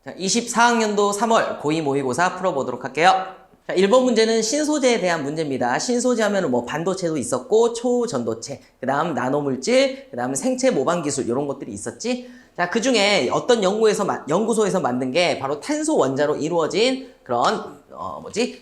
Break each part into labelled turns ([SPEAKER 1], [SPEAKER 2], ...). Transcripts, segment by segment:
[SPEAKER 1] 자, 24학년도 3월 고2 모의고사 풀어보도록 할게요. 자, 1번 문제는 신소재에 대한 문제입니다. 신소재 하면 뭐 반도체도 있었고 초전도체, 그 다음 나노물질, 그 다음 생체 모방기술 이런 것들이 있었지. 자, 그 중에 어떤 연구소에서 만든 게 바로 탄소 원자로 이루어진 그런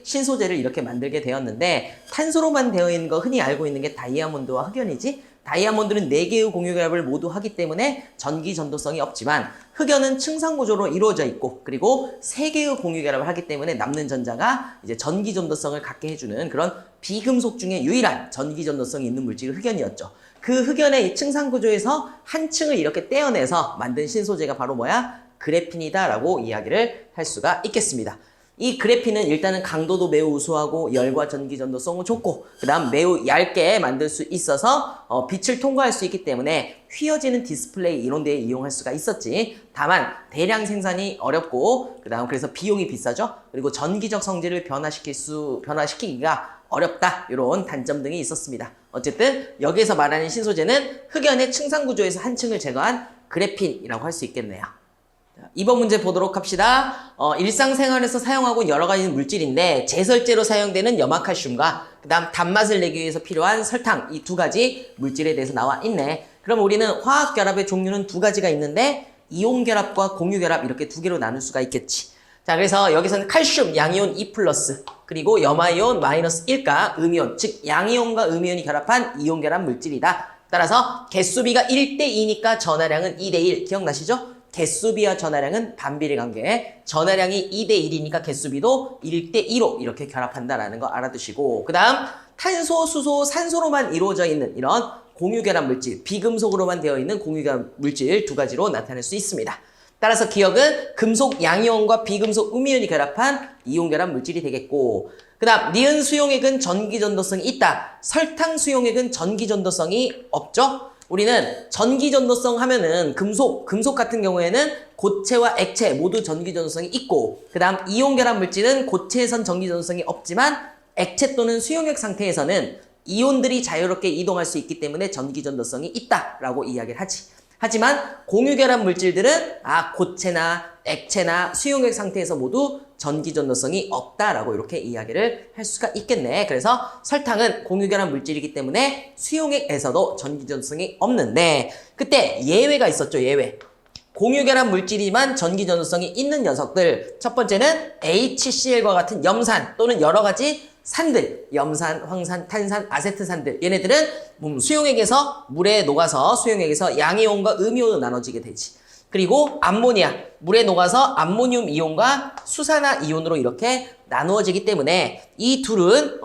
[SPEAKER 1] 신소재를 이렇게 만들게 되었는데, 탄소로만 되어 있는 거 흔히 알고 있는 게 다이아몬드와 흑연이지. 다이아몬드는 4개의 공유결합을 모두 하기 때문에 전기 전도성이 없지만, 흑연은 층상구조로 이루어져 있고, 그리고 3개의 공유결합을 하기 때문에 남는 전자가 이제 전기 전도성을 갖게 해주는 그런 비금속 중에 유일한 전기 전도성이 있는 물질이 흑연이었죠. 그 흑연의 층상구조에서 한 층을 이렇게 떼어내서 만든 신소재가 바로 뭐야? 그래핀이다라고 이야기를 할 수가 있겠습니다. 이 그래핀은 일단은 강도도 매우 우수하고 열과 전기 전도성은 좋고, 그 다음 매우 얇게 만들 수 있어서 빛을 통과할 수 있기 때문에 휘어지는 디스플레이 이런 데에 이용할 수가 있었지. 다만 대량 생산이 어렵고, 그 다음 그래서 비용이 비싸죠. 그리고 전기적 성질을 변화시키기가 어렵다, 이런 단점 등이 있었습니다. 어쨌든 여기에서 말하는 신소재는 흑연의 층상구조에서 한 층을 제거한 그래핀이라고 할 수 있겠네요. 2번 문제 보도록 합시다. 일상생활에서 사용하고 여러 가지 물질인데, 제설제로 사용되는 염화칼슘과 그 다음 단맛을 내기 위해서 필요한 설탕, 이 2가지 물질에 대해서 나와 있네. 그럼 우리는 화학결합의 종류는 2가지가 있는데, 이온결합과 공유결합 이렇게 2개로 나눌 수가 있겠지. 자, 그래서 여기서는 칼슘 양이온 2+, 그리고 염화이온 -1가 음이온, 즉 양이온과 음이온이 결합한 이온결합 물질이다. 따라서 개수비가 1:2니까 전하량은 2:1. 기억나시죠? 개수비와 전하량은 반비례 관계, 전하량이 2:1이니까 개수비도 1:2로 이렇게 결합한다라는 거 알아두시고, 그 다음 탄소, 수소, 산소로만 이루어져 있는 이런 공유결합 물질, 비금속으로만 되어 있는 공유결합 물질 2가지로 나타낼 수 있습니다. 따라서 기억은 금속 양이온과 비금속 음이온이 결합한 이온결합 물질이 되겠고, 그 다음 니은 수용액은 전기전도성이 있다. 설탕 수용액은 전기전도성이 없죠. 우리는 전기전도성 하면은 금속 같은 경우에는 고체와 액체 모두 전기전도성이 있고, 그 다음 이온결합 물질은 고체에선 전기전도성이 없지만 액체 또는 수용액 상태에서는 이온들이 자유롭게 이동할 수 있기 때문에 전기전도성이 있다라고 이야기를 하지. 하지만 공유결합 물질들은 고체나 액체나 수용액 상태에서 모두 전기전도성이 없다라고 이렇게 이야기를 할 수가 있겠네. 그래서 설탕은 공유결합 물질이기 때문에 수용액에서도 전기전도성이 없는데, 그때 예외가 있었죠. 예외. 공유결합 물질이지만 전기전도성이 있는 녀석들, 첫 번째는 HCl과 같은 염산 또는 여러 가지 산들, 염산, 황산, 탄산, 아세트산들, 얘네들은 수용액에서 물에 녹아서 수용액에서 양이온과 음이온으로 나눠지게 되지. 그리고 암모니아, 물에 녹아서 암모늄 이온과 수산화 이온으로 이렇게 나누어지기 때문에 이 둘은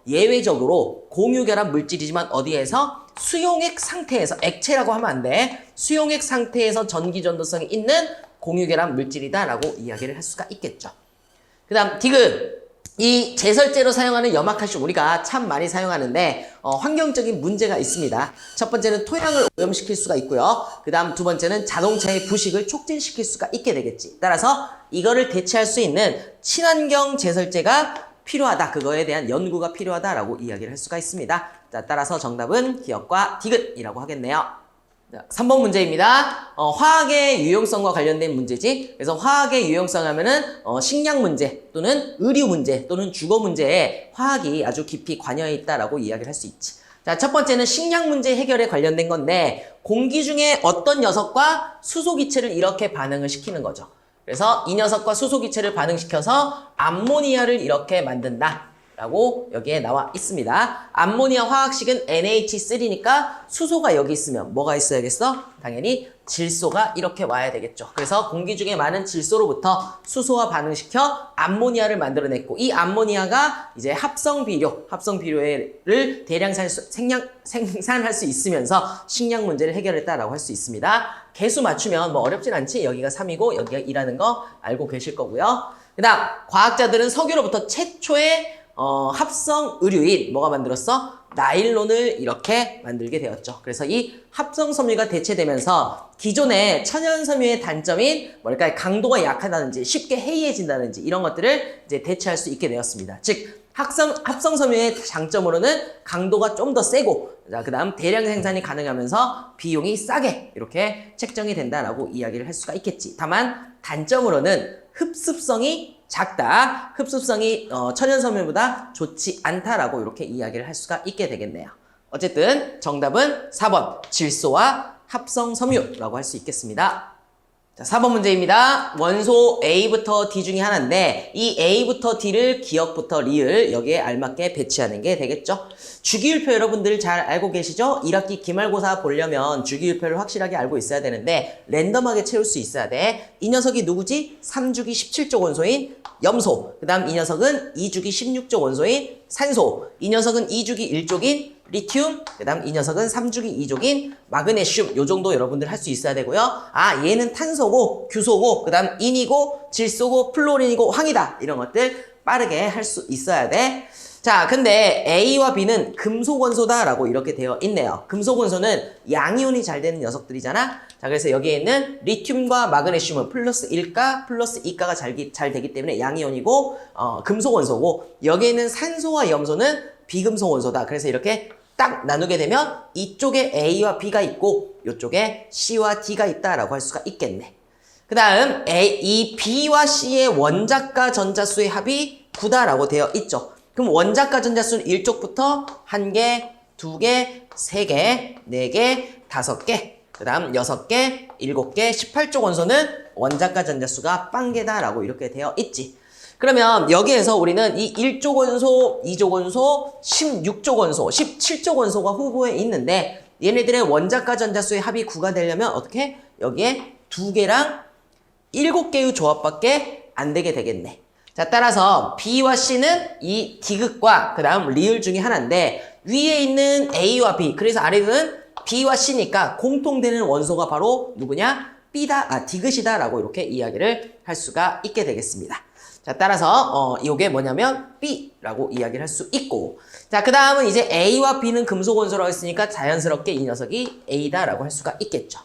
[SPEAKER 1] 예외적으로 공유결합 물질이지만 어디에서? 수용액 상태에서, 액체라고 하면 안 돼. 수용액 상태에서 전기전도성이 있는 공유결합 물질이다 라고 이야기를 할 수가 있겠죠. 그 다음 디귿. 이 제설제로 사용하는 염화칼슘 우리가 참 많이 사용하는데 환경적인 문제가 있습니다. 첫 번째는 토양을 오염시킬 수가 있고요. 그 다음 2번째는 자동차의 부식을 촉진시킬 수가 있게 되겠지. 따라서 이거를 대체할 수 있는 친환경 제설제가 필요하다. 그거에 대한 연구가 필요하다라고 이야기를 할 수가 있습니다. 자, 따라서 정답은 기억과 디귿이라고 하겠네요. 3번 문제입니다. 화학의 유용성과 관련된 문제지. 그래서 화학의 유용성 하면은 식량 문제 또는 의료 문제 또는 주거 문제에 화학이 아주 깊이 관여해 있다라고 이야기를 할 수 있지. 자, 첫 번째는 식량 문제 해결에 관련된 건데, 공기 중에 어떤 녀석과 수소기체를 이렇게 반응을 시키는 거죠. 그래서 이 녀석과 수소기체를 반응시켜서 암모니아를 이렇게 만든다 라고 여기에 나와 있습니다. 암모니아 화학식은 NH3니까 수소가 여기 있으면 뭐가 있어야겠어? 당연히 질소가 이렇게 와야 되겠죠. 그래서 공기 중에 많은 질소로부터 수소와 반응시켜 암모니아를 만들어냈고, 이 암모니아가 이제 합성비료를 대량 생산할 수 있으면서 식량 문제를 해결했다라고 할 수 있습니다. 개수 맞추면 뭐 어렵진 않지. 여기가 3이고 여기가 2라는 거 알고 계실 거고요. 그 다음 과학자들은 석유로부터 최초의 합성 의류인 뭐가 만들었어? 나일론을 이렇게 만들게 되었죠. 그래서 이 합성 섬유가 대체되면서 기존의 천연 섬유의 단점인 강도가 약하다든지 쉽게 해이해진다든지 이런 것들을 이제 대체할 수 있게 되었습니다. 즉 합성섬유의 장점으로는 강도가 좀 더 세고, 자, 그 다음 대량 생산이 가능하면서 비용이 싸게 이렇게 책정이 된다라고 이야기를 할 수가 있겠지. 다만 단점으로는 흡습성이 작다. 흡습성이 천연섬유보다 좋지 않다라고 이렇게 이야기를 할 수가 있게 되겠네요. 어쨌든 정답은 4번 질소와 합성섬유라고 할 수 있겠습니다. 자, 4번 문제입니다. 원소 A부터 D 중에 하나인데 이 A부터 D를 기억부터 리을 여기에 알맞게 배치하는 게 되겠죠. 주기율표 여러분들 잘 알고 계시죠? 1학기 기말고사 보려면 주기율표를 확실하게 알고 있어야 되는데 랜덤하게 채울 수 있어야 돼. 이 녀석이 누구지? 3주기 17쪽 원소인 염소. 그 다음 이 녀석은 2주기 16쪽 원소인 산소. 이 녀석은 2주기 1쪽인 리튬, 그 다음 이 녀석은 3주기 2족인 마그네슘. 요 정도 여러분들 할 수 있어야 되고요. 아, 얘는 탄소고 규소고 그 다음 인이고 질소고 플로린이고 황이다. 이런 것들 빠르게 할 수 있어야 돼. 자, 근데 A와 B는 금속 원소다라고 이렇게 되어 있네요. 금속 원소는 양이온이 잘 되는 녀석들이잖아. 자, 그래서 여기에 있는 리튬과 마그네슘은 플러스 1가 플러스 2가가 잘 되기 때문에 양이온이고 금속 원소고, 여기에 있는 산소와 염소는 비금속 원소다. 그래서 이렇게 딱 나누게 되면 이쪽에 A와 B가 있고 이쪽에 C와 D가 있다라고 할 수가 있겠네. 그 다음 이 B와 C의 원자가 전자수의 합이 9다라고 되어 있죠. 그럼 원자가 전자수는 1쪽부터 1개, 2개, 3개, 4개, 5개, 그 다음 6개, 7개, 18쪽 원소는 원자가 전자수가 빵개다라고 이렇게 되어 있지. 그러면 여기에서 우리는 이 1쪽 원소, 2쪽 원소, 16쪽 원소, 17쪽 원소가 후보에 있는데 얘네들의 원자가 전자수의 합이 9가 되려면 어떻게? 여기에 2개랑 7개의 조합밖에 안 되게 되겠네. 자, 따라서 B와 C는 이 디귿과 그 다음 리을 중에 하나인데 위에 있는 A와 B, 그래서 아래는 B와 C니까 공통되는 원소가 바로 누구냐? B다, 디귿이다라고 이렇게 이야기를 할 수가 있게 되겠습니다. 자, 따라서 이게 뭐냐면 B라고 이야기를 할 수 있고, 자, 그 다음은 이제 A와 B는 금속 원소라고 했으니까 자연스럽게 이 녀석이 A다라고 할 수가 있겠죠.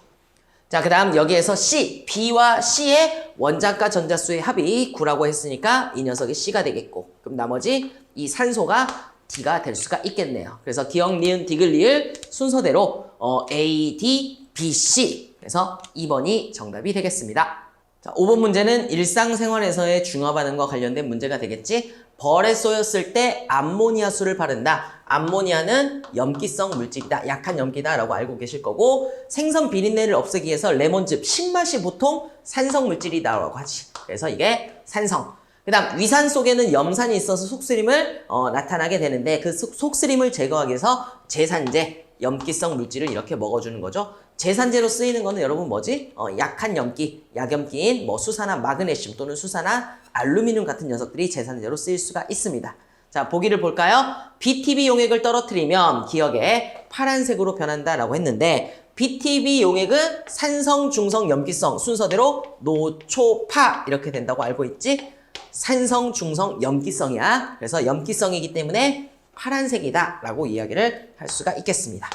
[SPEAKER 1] 자, 그 다음 여기에서 C, B와 C의 원자가 전자수의 합이 9라고 했으니까 이 녀석이 C가 되겠고, 그럼 나머지 이 산소가 D가 될 수가 있겠네요. 그래서 기억, 니은, 디귿, 리을 순서대로 A, D, B, C. 그래서 2번이 정답이 되겠습니다. 자, 5번 문제는 일상생활에서의 중화반응과 관련된 문제가 되겠지. 벌에 쏘였을 때 암모니아수를 바른다. 암모니아는 염기성 물질이다. 약한 염기다라고 알고 계실 거고, 생선 비린내를 없애기 위해서 레몬즙, 신맛이 보통 산성 물질이다라고 하지. 그래서 이게 산성. 그 다음 위산 속에는 염산이 있어서 속쓰림을 나타나게 되는데 그 속쓰림을 제거하기 위해서 제산제, 염기성 물질을 이렇게 먹어주는 거죠. 제산제로 쓰이는 거는 여러분 뭐지? 약한 염기, 약염기인 뭐 수산화 마그네슘 또는 수산화 알루미늄 같은 녀석들이 제산제로 쓰일 수가 있습니다. 자, 보기를 볼까요? BTB 용액을 떨어뜨리면 기억에 파란색으로 변한다라고 했는데 BTB 용액은 산성, 중성, 염기성 순서대로 노, 초, 파 이렇게 된다고 알고 있지? 산성, 중성, 염기성이야. 그래서 염기성이기 때문에 파란색이다 라고 이야기를 할 수가 있겠습니다.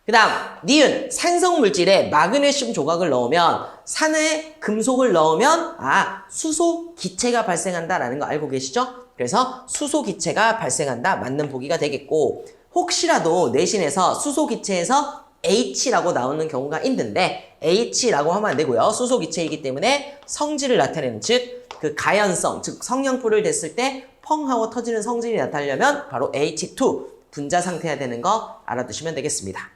[SPEAKER 1] 그 다음 니은 산성 물질에 마그네슘 조각을 넣으면 산에 금속을 넣으면 수소 기체가 발생한다라는 거 알고 계시죠? 그래서 수소 기체가 발생한다. 맞는 보기가 되겠고, 혹시라도 내신에서 수소 기체에서 H라고 나오는 경우가 있는데 H라고 하면 안 되고요. 수소 기체이기 때문에 성질을 나타내는, 즉 그 가연성, 즉 성냥불을 댔을 때 펑 하고 터지는 성질이 나타나려면 바로 H2 분자 상태가 되는 거 알아두시면 되겠습니다.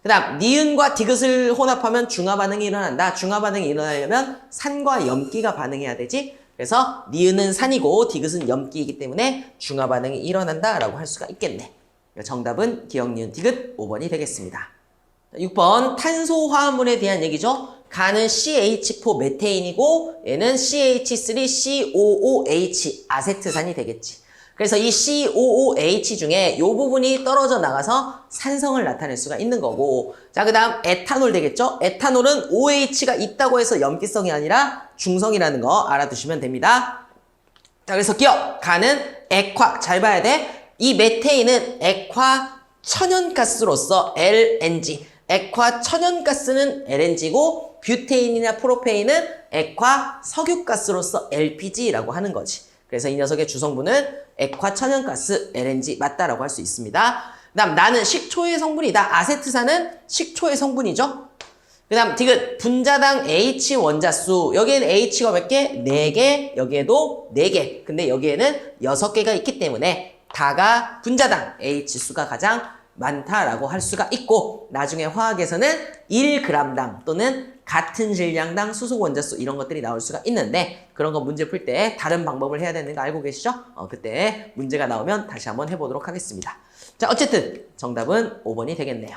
[SPEAKER 1] 그 다음 니은과 디귿을 혼합하면 중화반응이 일어난다. 중화반응이 일어나려면 산과 염기가 반응해야 되지. 그래서 니은은 산이고 디귿은 염기이기 때문에 중화반응이 일어난다 라고 할 수가 있겠네. 정답은 기억, 니은, 디귿 5번이 되겠습니다. 6번 탄소화합물에 대한 얘기죠. 가는 CH4 메테인이고 얘는 CH3COOH 아세트산이 되겠지. 그래서 이 COOH 중에 이 부분이 떨어져 나가서 산성을 나타낼 수가 있는 거고, 자, 그 다음 에탄올 되겠죠? 에탄올은 OH가 있다고 해서 염기성이 아니라 중성이라는 거 알아두시면 됩니다. 자, 그래서 기억, 가는 액화, 잘 봐야 돼. 이 메테인은 액화 천연가스로서 LNG, 액화 천연가스는 LNG고 뷰테인이나 프로페인은 액화 석유가스로서 LPG라고 하는 거지. 그래서 이 녀석의 주성분은 액화천연가스 LNG 맞다라고 할 수 있습니다. 그 다음 나는 식초의 성분이다. 아세트산은 식초의 성분이죠. 그 다음 디귿 분자당 H 원자수. 여기에는 H가 몇 개? 4개. 여기에도 4개. 근데 여기에는 6개가 있기 때문에 다가 분자당 H수가 가장 많다라고 할 수가 있고, 나중에 화학에서는 1g당 또는 같은 질량당 수소 원자수 이런 것들이 나올 수가 있는데, 그런 거 문제 풀 때 다른 방법을 해야 되는 거 알고 계시죠? 그때 문제가 나오면 다시 한번 해보도록 하겠습니다. 자, 어쨌든 정답은 5번이 되겠네요.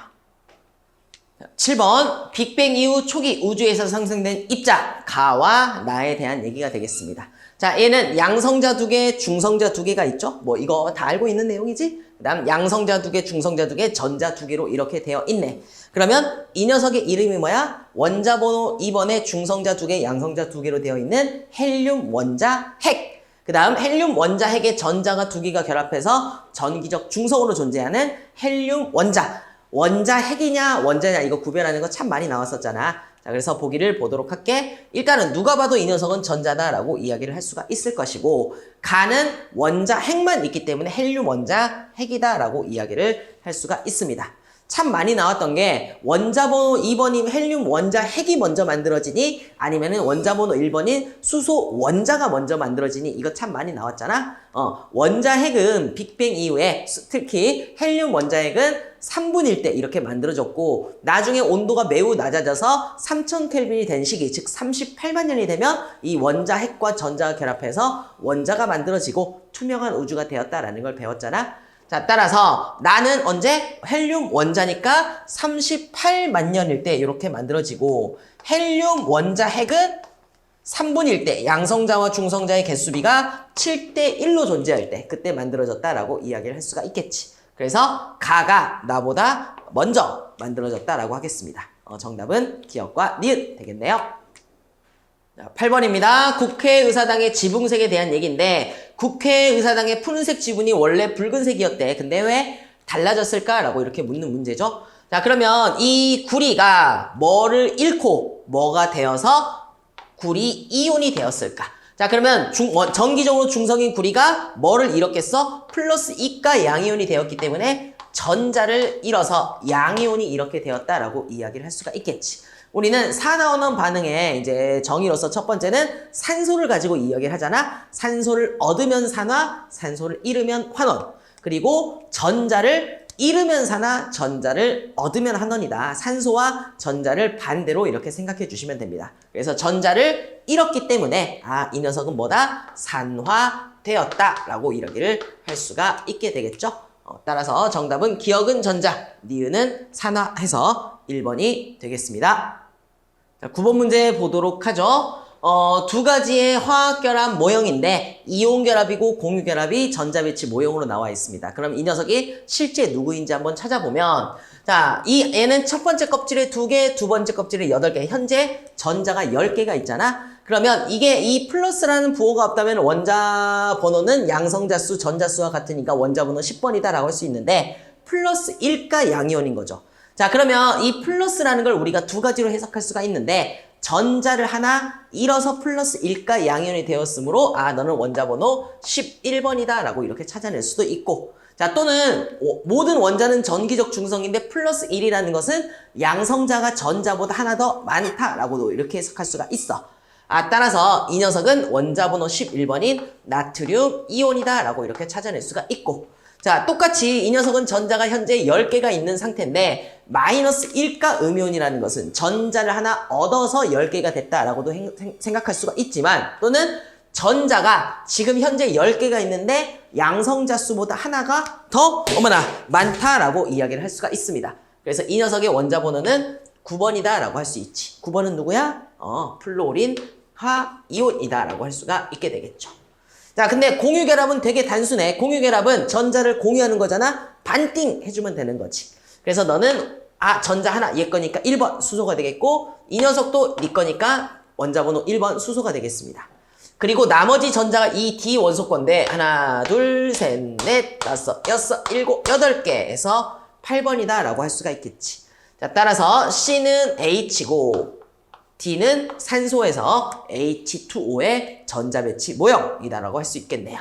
[SPEAKER 1] 7번 빅뱅 이후 초기 우주에서 상승된 입자 가와 나에 대한 얘기가 되겠습니다. 자, 얘는 양성자 2개, 중성자 2개가 있죠? 뭐 이거 다 알고 있는 내용이지? 그 다음 양성자 2개, 중성자 2개, 전자 2개로 이렇게 되어 있네. 그러면 이 녀석의 이름이 뭐야? 원자 번호 2번에 중성자 2개, 양성자 2개로 되어 있는 헬륨 원자 핵. 그 다음 헬륨 원자 핵의 전자가 2개가 결합해서 전기적 중성으로 존재하는 헬륨 원자. 원자 핵이냐 원자냐 이거 구별하는 거 참 많이 나왔었잖아. 자, 그래서 보기를 보도록 할게. 일단은 누가 봐도 이 녀석은 전자다라고 이야기를 할 수가 있을 것이고, 가는 원자 핵만 있기 때문에 헬륨 원자 핵이다라고 이야기를 할 수가 있습니다. 참 많이 나왔던 게 원자 번호 2번인 헬륨 원자 핵이 먼저 만들어지니 아니면은 원자 번호 1번인 수소 원자가 먼저 만들어지니, 이거 참 많이 나왔잖아. 원자 핵은 빅뱅 이후에 특히 헬륨 원자 핵은 3분일 때 이렇게 만들어졌고, 나중에 온도가 매우 낮아져서 3000켈빈이 된 시기, 즉 38만 년이 되면 이 원자 핵과 전자가 결합해서 원자가 만들어지고 투명한 우주가 되었다라는 걸 배웠잖아. 자, 따라서 나는 언제? 헬륨 원자니까 38만 년일 때 이렇게 만들어지고, 헬륨 원자 핵은 3분일 때 양성자와 중성자의 개수비가 7대1로 존재할 때 그때 만들어졌다라고 이야기를 할 수가 있겠지. 그래서 가가 나보다 먼저 만들어졌다라고 하겠습니다. 정답은 기억과 니은 되겠네요. 자, 8번입니다. 국회의사당의 지붕색에 대한 얘기인데, 국회의사당의 푸른색 지붕이 원래 붉은색이었대. 근데 왜 달라졌을까라고 이렇게 묻는 문제죠. 자, 그러면 이 구리가 뭐를 잃고 뭐가 되어서 구리 이온이 되었을까? 자, 그러면 전기적으로 중성인 구리가 뭐를 잃었겠어? 플러스 이가 양이온이 되었기 때문에 전자를 잃어서 양이온이 이렇게 되었다라고 이야기를 할 수가 있겠지. 우리는 산화원원 반응의 이제 정의로서 첫 번째는 산소를 가지고 이야기를 하잖아. 산소를 얻으면 산화, 산소를 잃으면 환원. 그리고 전자를 잃으면 산화, 전자를 얻으면 환원이다. 산소와 전자를 반대로 이렇게 생각해 주시면 됩니다. 그래서 전자를 잃었기 때문에 이 녀석은 뭐다? 산화되었다라고 이야기를 할 수가 있게 되겠죠. 따라서 정답은 기억은 전자, 니은은 산화해서 1번이 되겠습니다. 자, 9번 문제 보도록 하죠. 두 가지의 화학결합 모형인데 이온결합이고 공유결합이 전자배치 모형으로 나와 있습니다. 그럼 이 녀석이 실제 누구인지 한번 찾아보면, 자, 이 얘는 첫 번째 껍질에 2개, 두 번째 kop질에 8개, 현재 전자가 10개가 있잖아. 그러면 이게 이 플러스라는 부호가 없다면 원자 번호는 양성자수, 전자수와 같으니까 원자 번호 10번이다 라고 할 수 있는데, 플러스 1가 양이온인 거죠. 자, 그러면 이 플러스라는 걸 우리가 두 가지로 해석할 수가 있는데, 전자를 하나 잃어서 플러스 1가 양이온이 되었으므로 너는 원자 번호 11번이다 라고 이렇게 찾아낼 수도 있고, 자, 또는 모든 원자는 전기적 중성인데 플러스 1이라는 것은 양성자가 전자보다 하나 더 많다라고도 이렇게 해석할 수가 있어. 따라서 이 녀석은 원자 번호 11번인 나트륨 이온이다 라고 이렇게 찾아낼 수가 있고, 자, 똑같이 이 녀석은 전자가 현재 10개가 있는 상태인데 마이너스 1가 음이온이라는 것은 전자를 하나 얻어서 10개가 됐다라고도 생각할 수가 있지만, 또는 전자가 지금 현재 10개가 있는데 양성자 수보다 하나가 더 많다라고 이야기를 할 수가 있습니다. 그래서 이 녀석의 원자 번호는 9번이다 라고 할 수 있지. 9번은 누구야? 플로린 화이온이다 라고 할 수가 있게 되겠죠. 자, 근데 공유결합은 되게 단순해. 공유결합은 전자를 공유하는 거잖아. 반띵 해주면 되는 거지. 그래서 너는 전자 하나 얘 거니까 1번 수소가 되겠고, 이 녀석도 네 거니까 원자 번호 1번 수소가 되겠습니다. 그리고 나머지 전자가 이 D 원소 건데 하나, 둘, 셋, 넷, 다섯, 여섯, 일곱, 8번이다 라고 할 수가 있겠지. 자, 따라서 C는 H고 D는 산소에서 H2O의 전자배치 모형이다라고 할 수 있겠네요.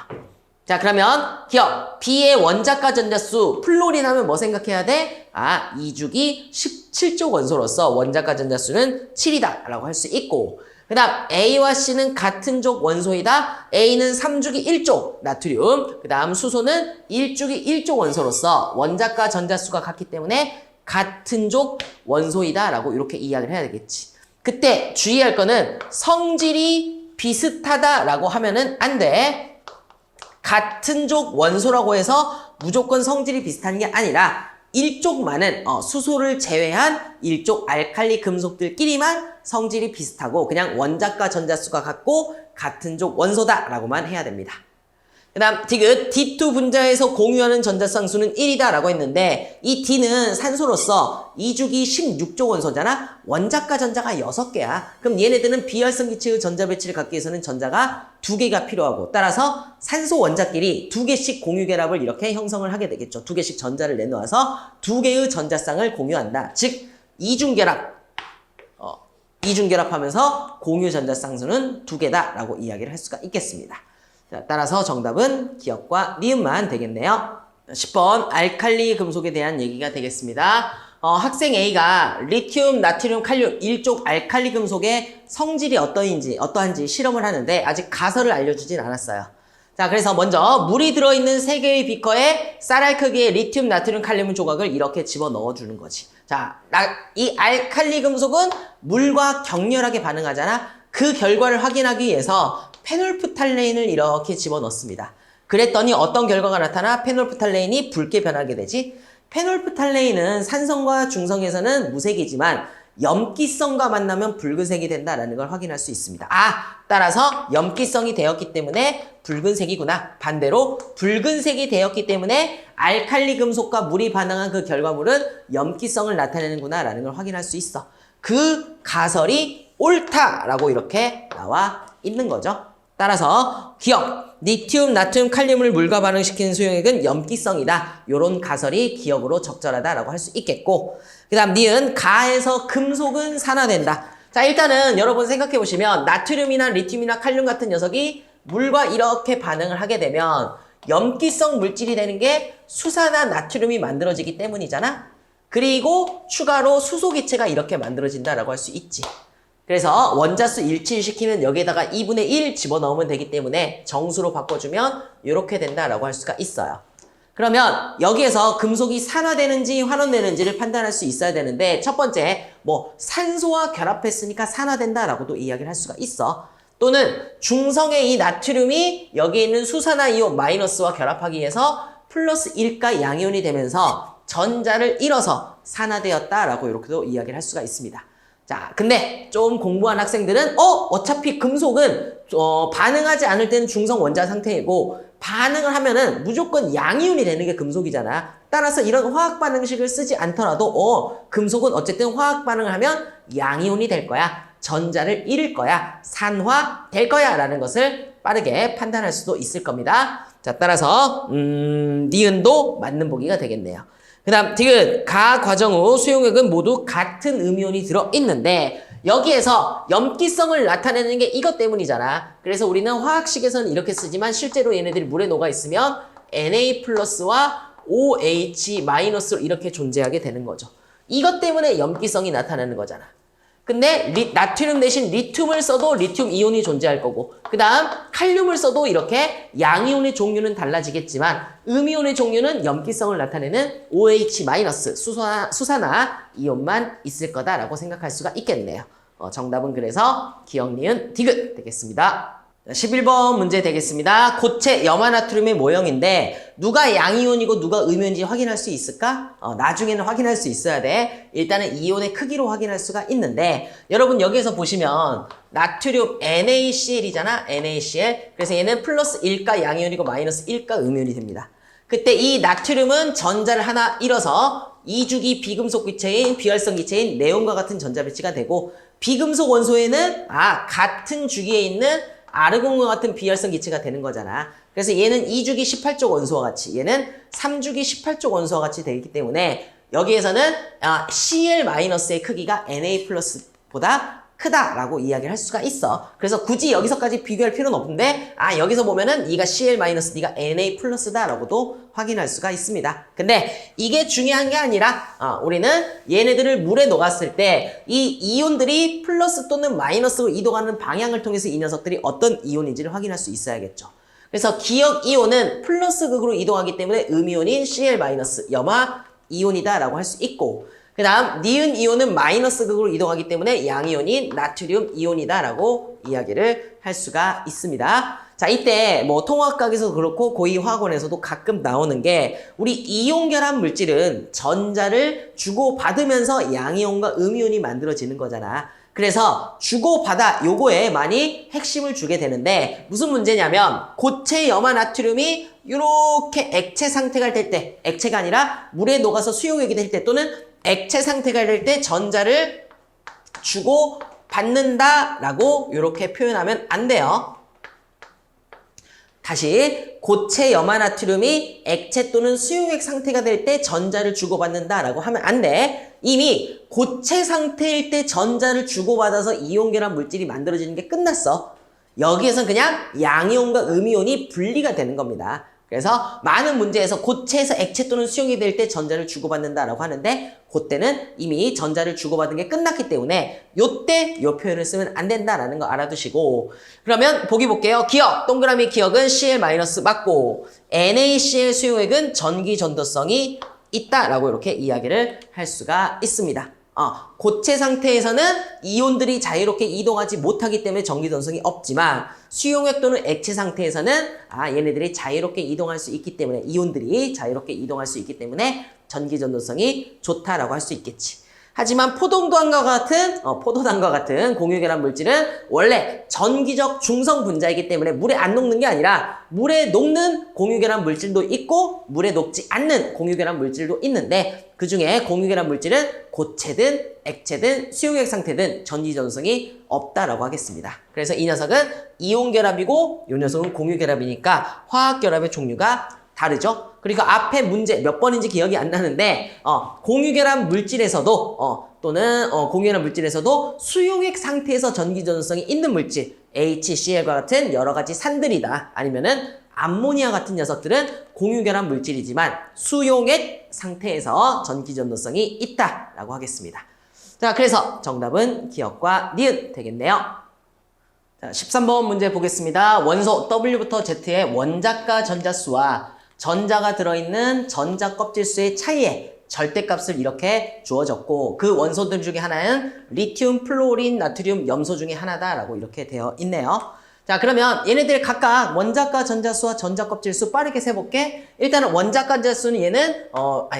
[SPEAKER 1] 자, 그러면 기억. B의 원자가 전자수 플로린 하면 뭐 생각해야 돼? 2주기 17족 원소로서 원자가 전자수는 7이다 라고 할 수 있고, 그 다음 A와 C는 같은 족 원소이다. A는 3주기 1족 나트륨, 그 다음 수소는 1주기 1족 원소로서 원자가 전자수가 같기 때문에 같은 족 원소이다 라고 이렇게 이야기를 해야 되겠지. 그때 주의할 거는 성질이 비슷하다 라고 하면은 안 돼. 같은 족 원소라고 해서 무조건 성질이 비슷한 게 아니라 일족만은 수소를 제외한 일족 알칼리 금속들끼리만 성질이 비슷하고 그냥 원자과 전자수가 같고 같은 족 원소다 라고만 해야 됩니다. 그 다음 디귿 D2 분자에서 공유하는 전자쌍수는 1이다 라고 했는데 이 D는 산소로서 2주기 16족 원소잖아. 원자과 전자가 6개야. 그럼 얘네들은 비활성 기체의 전자 배치를 갖기 위해서는 전자가 2개가 필요하고, 따라서 산소 원자끼리 2개씩 공유 결합을 이렇게 형성을 하게 되겠죠. 2개씩 전자를 내놓아서 2개의 전자쌍을 공유한다. 즉 이중결합. 이중결합하면서 공유 전자쌍수는 2개다 라고 이야기를 할 수가 있겠습니다. 자, 따라서 정답은 기억과 니은만 되겠네요. 10번 알칼리 금속에 대한 얘기가 되겠습니다. 학생 A가 리튬, 나트륨, 칼륨 1족 알칼리 금속의 성질이 어떠한지 실험을 하는데 아직 가설을 알려주진 않았어요. 자, 그래서 먼저 물이 들어있는 3개의 비커에 쌀알 크기의 리튬, 나트륨, 칼륨 조각을 이렇게 집어넣어 주는 거지. 자, 이 알칼리 금속은 물과 격렬하게 반응하잖아. 그 결과를 확인하기 위해서 페놀프탈레인을 이렇게 집어넣습니다. 그랬더니 어떤 결과가 나타나? 페놀프탈레인이 붉게 변하게 되지. 페놀프탈레인은 산성과 중성에서는 무색이지만 염기성과 만나면 붉은색이 된다라는 걸 확인할 수 있습니다. 따라서 염기성이 되었기 때문에 붉은색이구나. 반대로 붉은색이 되었기 때문에 알칼리 금속과 물이 반응한 그 결과물은 염기성을 나타내는구나 라는 걸 확인할 수 있어. 그 가설이 옳다라고 이렇게 나와 있는 거죠. 따라서 기억, 리튬, 나트륨, 칼륨을 물과 반응시키는 수용액은 염기성이다. 요런 가설이 기억으로 적절하다라고 할 수 있겠고, 그 다음 니은 가에서 금속은 산화된다. 자, 일단은 여러분 생각해 보시면 나트륨이나 리튬이나 칼륨 같은 녀석이 물과 이렇게 반응을 하게 되면 염기성 물질이 되는 게 수산화 나트륨이 만들어지기 때문이잖아. 그리고 추가로 수소 기체가 이렇게 만들어진다라고 할 수 있지. 그래서 원자수 일치시키면 여기에다가 2분의 1 집어넣으면 되기 때문에 정수로 바꿔주면 이렇게 된다라고 할 수가 있어요. 그러면 여기에서 금속이 산화되는지 환원되는지를 판단할 수 있어야 되는데, 첫 번째 산소와 결합했으니까 산화된다라고도 이야기를 할 수가 있어. 또는 중성의 이 나트륨이 여기 있는 수산화 이온 마이너스와 결합하기 위해서 플러스 1가 양이온이 되면서 전자를 잃어서 산화되었다라고 이렇게도 이야기를 할 수가 있습니다. 자, 근데 좀 공부한 학생들은 어차피 금속은 반응하지 않을 때는 중성 원자 상태이고 반응을 하면은 무조건 양이온이 되는 게 금속이잖아. 따라서 이런 화학 반응식을 쓰지 않더라도 금속은 어쨌든 화학 반응을 하면 양이온이 될 거야. 전자를 잃을 거야. 산화될 거야 라는 것을 빠르게 판단할 수도 있을 겁니다. 자, 따라서 니은도 맞는 보기가 되겠네요. 그 다음 디귿 가 과정 후 수용액은 모두 같은 음이온이 들어있는데 여기에서 염기성을 나타내는 게 이것 때문이잖아. 그래서 우리는 화학식에서는 이렇게 쓰지만 실제로 얘네들이 물에 녹아있으면 Na 플러스와 OH 마이너스로 이렇게 존재하게 되는 거죠. 이것 때문에 염기성이 나타나는 거잖아. 근데 나트륨 대신 리튬을 써도 리튬 이온이 존재할 거고, 그 다음 칼륨을 써도 이렇게 양이온의 종류는 달라지겠지만 음이온의 종류는 염기성을 나타내는 OH 마이너스 수산화 이온만 있을 거다라고 생각할 수가 있겠네요. 정답은 그래서 기억, 니은, 디귿 되겠습니다. 11번 문제 되겠습니다. 고체 염화나트륨의 모형인데 누가 양이온이고 누가 음이온인지 확인할 수 있을까? 나중에는 확인할 수 있어야 돼. 일단은 이온의 크기로 확인할 수가 있는데, 여러분 여기에서 보시면 나트륨 NaCl이잖아. NaCl. 그래서 얘는 플러스 1가 양이온이고 마이너스 1가 음이온이 됩니다. 그때 이 나트륨은 전자를 하나 잃어서 2주기 비금속 기체인 비활성 기체인 네온과 같은 전자 배치가 되고, 비금속 원소에는 같은 주기에 있는 아르곤과 같은 비활성 기체가 되는 거잖아. 그래서 얘는 2주기 18족 원소와 같이, 얘는 3주기 18족 원소와 같이 되기 때문에 여기에서는 Cl-의 크기가 Na+보다 크다라고 이야기를 할 수가 있어. 그래서 굳이 여기서까지 비교할 필요는 없는데 여기서 보면은 E가 Cl 마이너스 D가 Na 플러스다라고도 확인할 수가 있습니다. 근데 이게 중요한 게 아니라 우리는 얘네들을 물에 녹았을 때 이 이온들이 플러스 또는 마이너스로 이동하는 방향을 통해서 이 녀석들이 어떤 이온인지를 확인할 수 있어야겠죠. 그래서 기역 이온은 플러스 극으로 이동하기 때문에 음이온인 Cl 마이너스 염화 이온이다라고 할 수 있고, 그 다음 니은 이온은 마이너스 극으로 이동하기 때문에 양이온인 나트륨 이온이다라고 이야기를 할 수가 있습니다. 자, 이때 뭐 통화학과에서도 그렇고 고위화학원에서도 가끔 나오는 게 우리 이온 결합 물질은 전자를 주고받으면서 양이온과 음이온이 만들어지는 거잖아. 그래서 주고받아 요거에 많이 핵심을 주게 되는데 무슨 문제냐면 고체 염화 나트륨이 이렇게 액체 상태가 될 때, 액체가 아니라 물에 녹아서 수용액이 될 때 또는 액체 상태가 될 때 전자를 주고 받는다라고 이렇게 표현하면 안 돼요. 다시 고체 염화 나트륨이 액체 또는 수용액 상태가 될 때 전자를 주고받는다라고 하면 안 돼. 이미 고체 상태일 때 전자를 주고받아서 이온 결합 물질이 만들어지는 게 끝났어. 여기에선 그냥 양이온과 음이온이 분리가 되는 겁니다. 그래서 많은 문제에서 고체에서 액체 또는 수용이 될 때 전자를 주고받는다라고 하는데 그때는 이미 전자를 주고받은 게 끝났기 때문에 요때 요 표현을 쓰면 안 된다라는 거 알아두시고, 그러면 보기 볼게요. 기억, 동그라미 기억은 Cl- 맞고 NaCl 수용액은 전기 전도성이 있다라고 이렇게 이야기를 할 수가 있습니다. 고체 상태에서는 이온들이 자유롭게 이동하지 못하기 때문에 전기 전도성이 없지만 수용액 또는 액체 상태에서는 얘네들이 자유롭게 이동할 수 있기 때문에 이온들이 자유롭게 이동할 수 있기 때문에 전기 전도성이 좋다라고 할 수 있겠지. 하지만 포도당과 같은 공유결합 물질은 원래 전기적 중성 분자이기 때문에 물에 안 녹는 게 아니라 물에 녹는 공유결합 물질도 있고 물에 녹지 않는 공유결합 물질도 있는데 그 중에 공유결합 물질은 고체든 액체든 수용액 상태든 전기 전도성이 없다라고 하겠습니다. 그래서 이 녀석은 이온결합이고 이 녀석은 공유결합이니까 화학결합의 종류가 다르죠? 그리고 앞에 문제 몇 번인지 기억이 안 나는데 공유결합 물질에서도 또는 공유결합 물질에서도 수용액 상태에서 전기 전도성이 있는 물질 HCl과 같은 여러 가지 산들이다. 아니면은 암모니아 같은 녀석들은 공유결합 물질이지만 수용액 상태에서 전기 전도성이 있다라고 하겠습니다. 자, 그래서 정답은 기억과 니은 되겠네요. 자, 13번 문제 보겠습니다. 원소 W부터 Z의 원자가 전자수와 전자가 들어있는 전자 껍질수의 차이에 절대값을 이렇게 주어졌고 그 원소들 중에 하나는 리튬, 플로린, 나트륨, 염소 중에 하나다라고 이렇게 되어 있네요. 자, 그러면 얘네들 각각 원자가 전자수와 전자 껍질수 빠르게 세볼게. 일단은 원자가 전자수는 얘는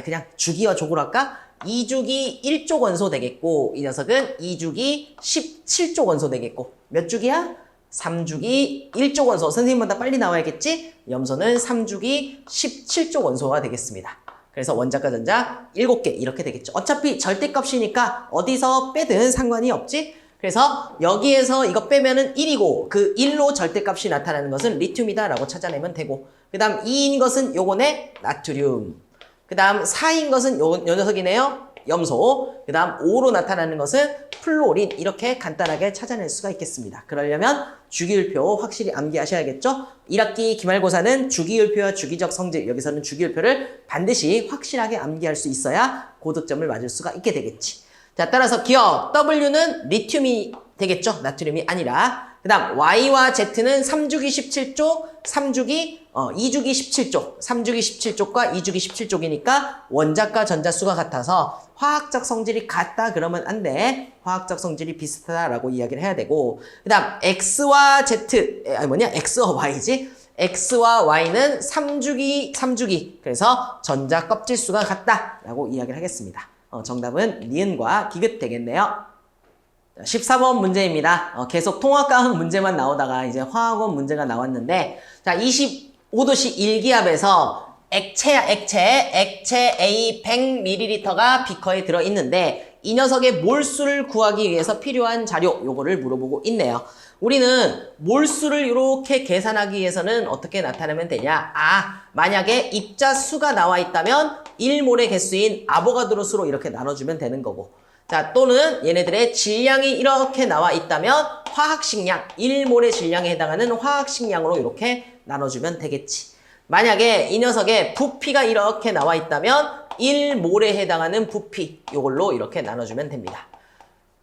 [SPEAKER 1] 그냥 주기와 족으로 할까? 2주기 1족 원소 되겠고 이 녀석은 2주기 17족 원소 되겠고 몇 주기야? 3주기 1족 원소. 선생님보다 빨리 나와야겠지? 염소는 3주기 17족 원소가 되겠습니다. 그래서 원자가 전자 7개 이렇게 되겠죠. 어차피 절대값이니까 어디서 빼든 상관이 없지? 그래서 여기에서 이거 빼면은 1이고 그 1로 절대값이 나타나는 것은 리튬이다 라고 찾아내면 되고 그 다음 2인 것은 요거네 나트륨, 그 다음 4인 것은 요 녀석이네요 염소, 그 다음 5로 나타나는 것은 플로린. 이렇게 간단하게 찾아낼 수가 있겠습니다. 그러려면 주기율표 확실히 암기하셔야겠죠? 1학기 기말고사는 주기율표와 주기적 성질, 여기서는 주기율표를 반드시 확실하게 암기할 수 있어야 고득점을 맞을 수가 있게 되겠지. 자, 따라서 기억 W는 리튬이 되겠죠? 나트륨이 아니라. 그 다음 Y와 Z는 3주기 17쪽, 2주기 17쪽, 3주기 17쪽과 2주기 17쪽이니까 원자과 전자수가 같아서 화학적 성질이 같다 그러면 안 돼. 화학적 성질이 비슷하다라고 이야기를 해야 되고 그 다음 X와 Z, X와 Y지? X와 Y는 3주기 그래서 전자 껍질수가 같다라고 이야기를 하겠습니다. 정답은 니은과 디귿 되겠네요. 14번 문제입니다. 계속 통합과학 문제만 나오다가 이제 화학원 문제가 나왔는데 자 25도씨 1기압에서 액체 A 100ml가 비커에 들어있는데 이 녀석의 몰수를 구하기 위해서 필요한 자료 요거를 물어보고 있네요. 우리는 몰수를 이렇게 계산하기 위해서는 어떻게 나타내면 되냐? 만약에 입자수가 나와 있다면 1몰의 개수인 아보가드로 수로 이렇게 나눠주면 되는 거고 자, 또는 얘네들의 질량이 이렇게 나와 있다면 화학식량, 1몰의 질량에 해당하는 화학식량으로 이렇게 나눠주면 되겠지. 만약에 이 녀석의 부피가 이렇게 나와 있다면 1몰에 해당하는 부피, 이걸로 이렇게 나눠주면 됩니다.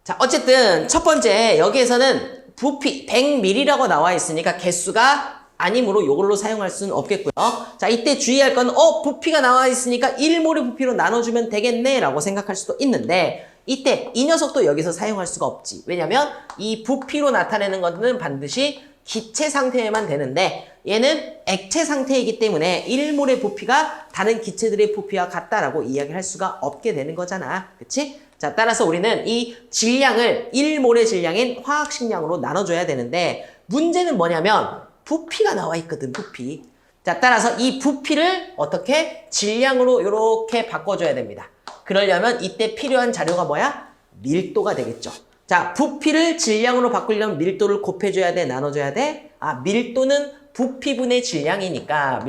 [SPEAKER 1] 자, 어쨌든 첫 번째 여기에서는 부피 100ml라고 나와 있으니까 개수가 아니므로 이걸로 사용할 수는 없겠고요. 자, 이때 주의할 건 부피가 나와 있으니까 1몰의 부피로 나눠주면 되겠네 라고 생각할 수도 있는데 이때 이 녀석도 여기서 사용할 수가 없지. 왜냐면 이 부피로 나타내는 것은 반드시 기체 상태에만 되는데 얘는 액체 상태이기 때문에 1몰의 부피가 다른 기체들의 부피와 같다라고 이야기할 수가 없게 되는 거잖아. 그치? 자, 따라서 우리는 이 질량을 1몰의 질량인 화학식량으로 나눠줘야 되는데 문제는 뭐냐면 부피가 나와 있거든, 부피. 자, 따라서 이 부피를 어떻게 질량으로 이렇게 바꿔줘야 됩니다. 그러려면 이때 필요한 자료가 뭐야? 밀도가 되겠죠. 자, 부피를 질량으로 바꾸려면 밀도를 곱해줘야 돼, 나눠줘야 돼? 밀도는 부피분의 질량이니까,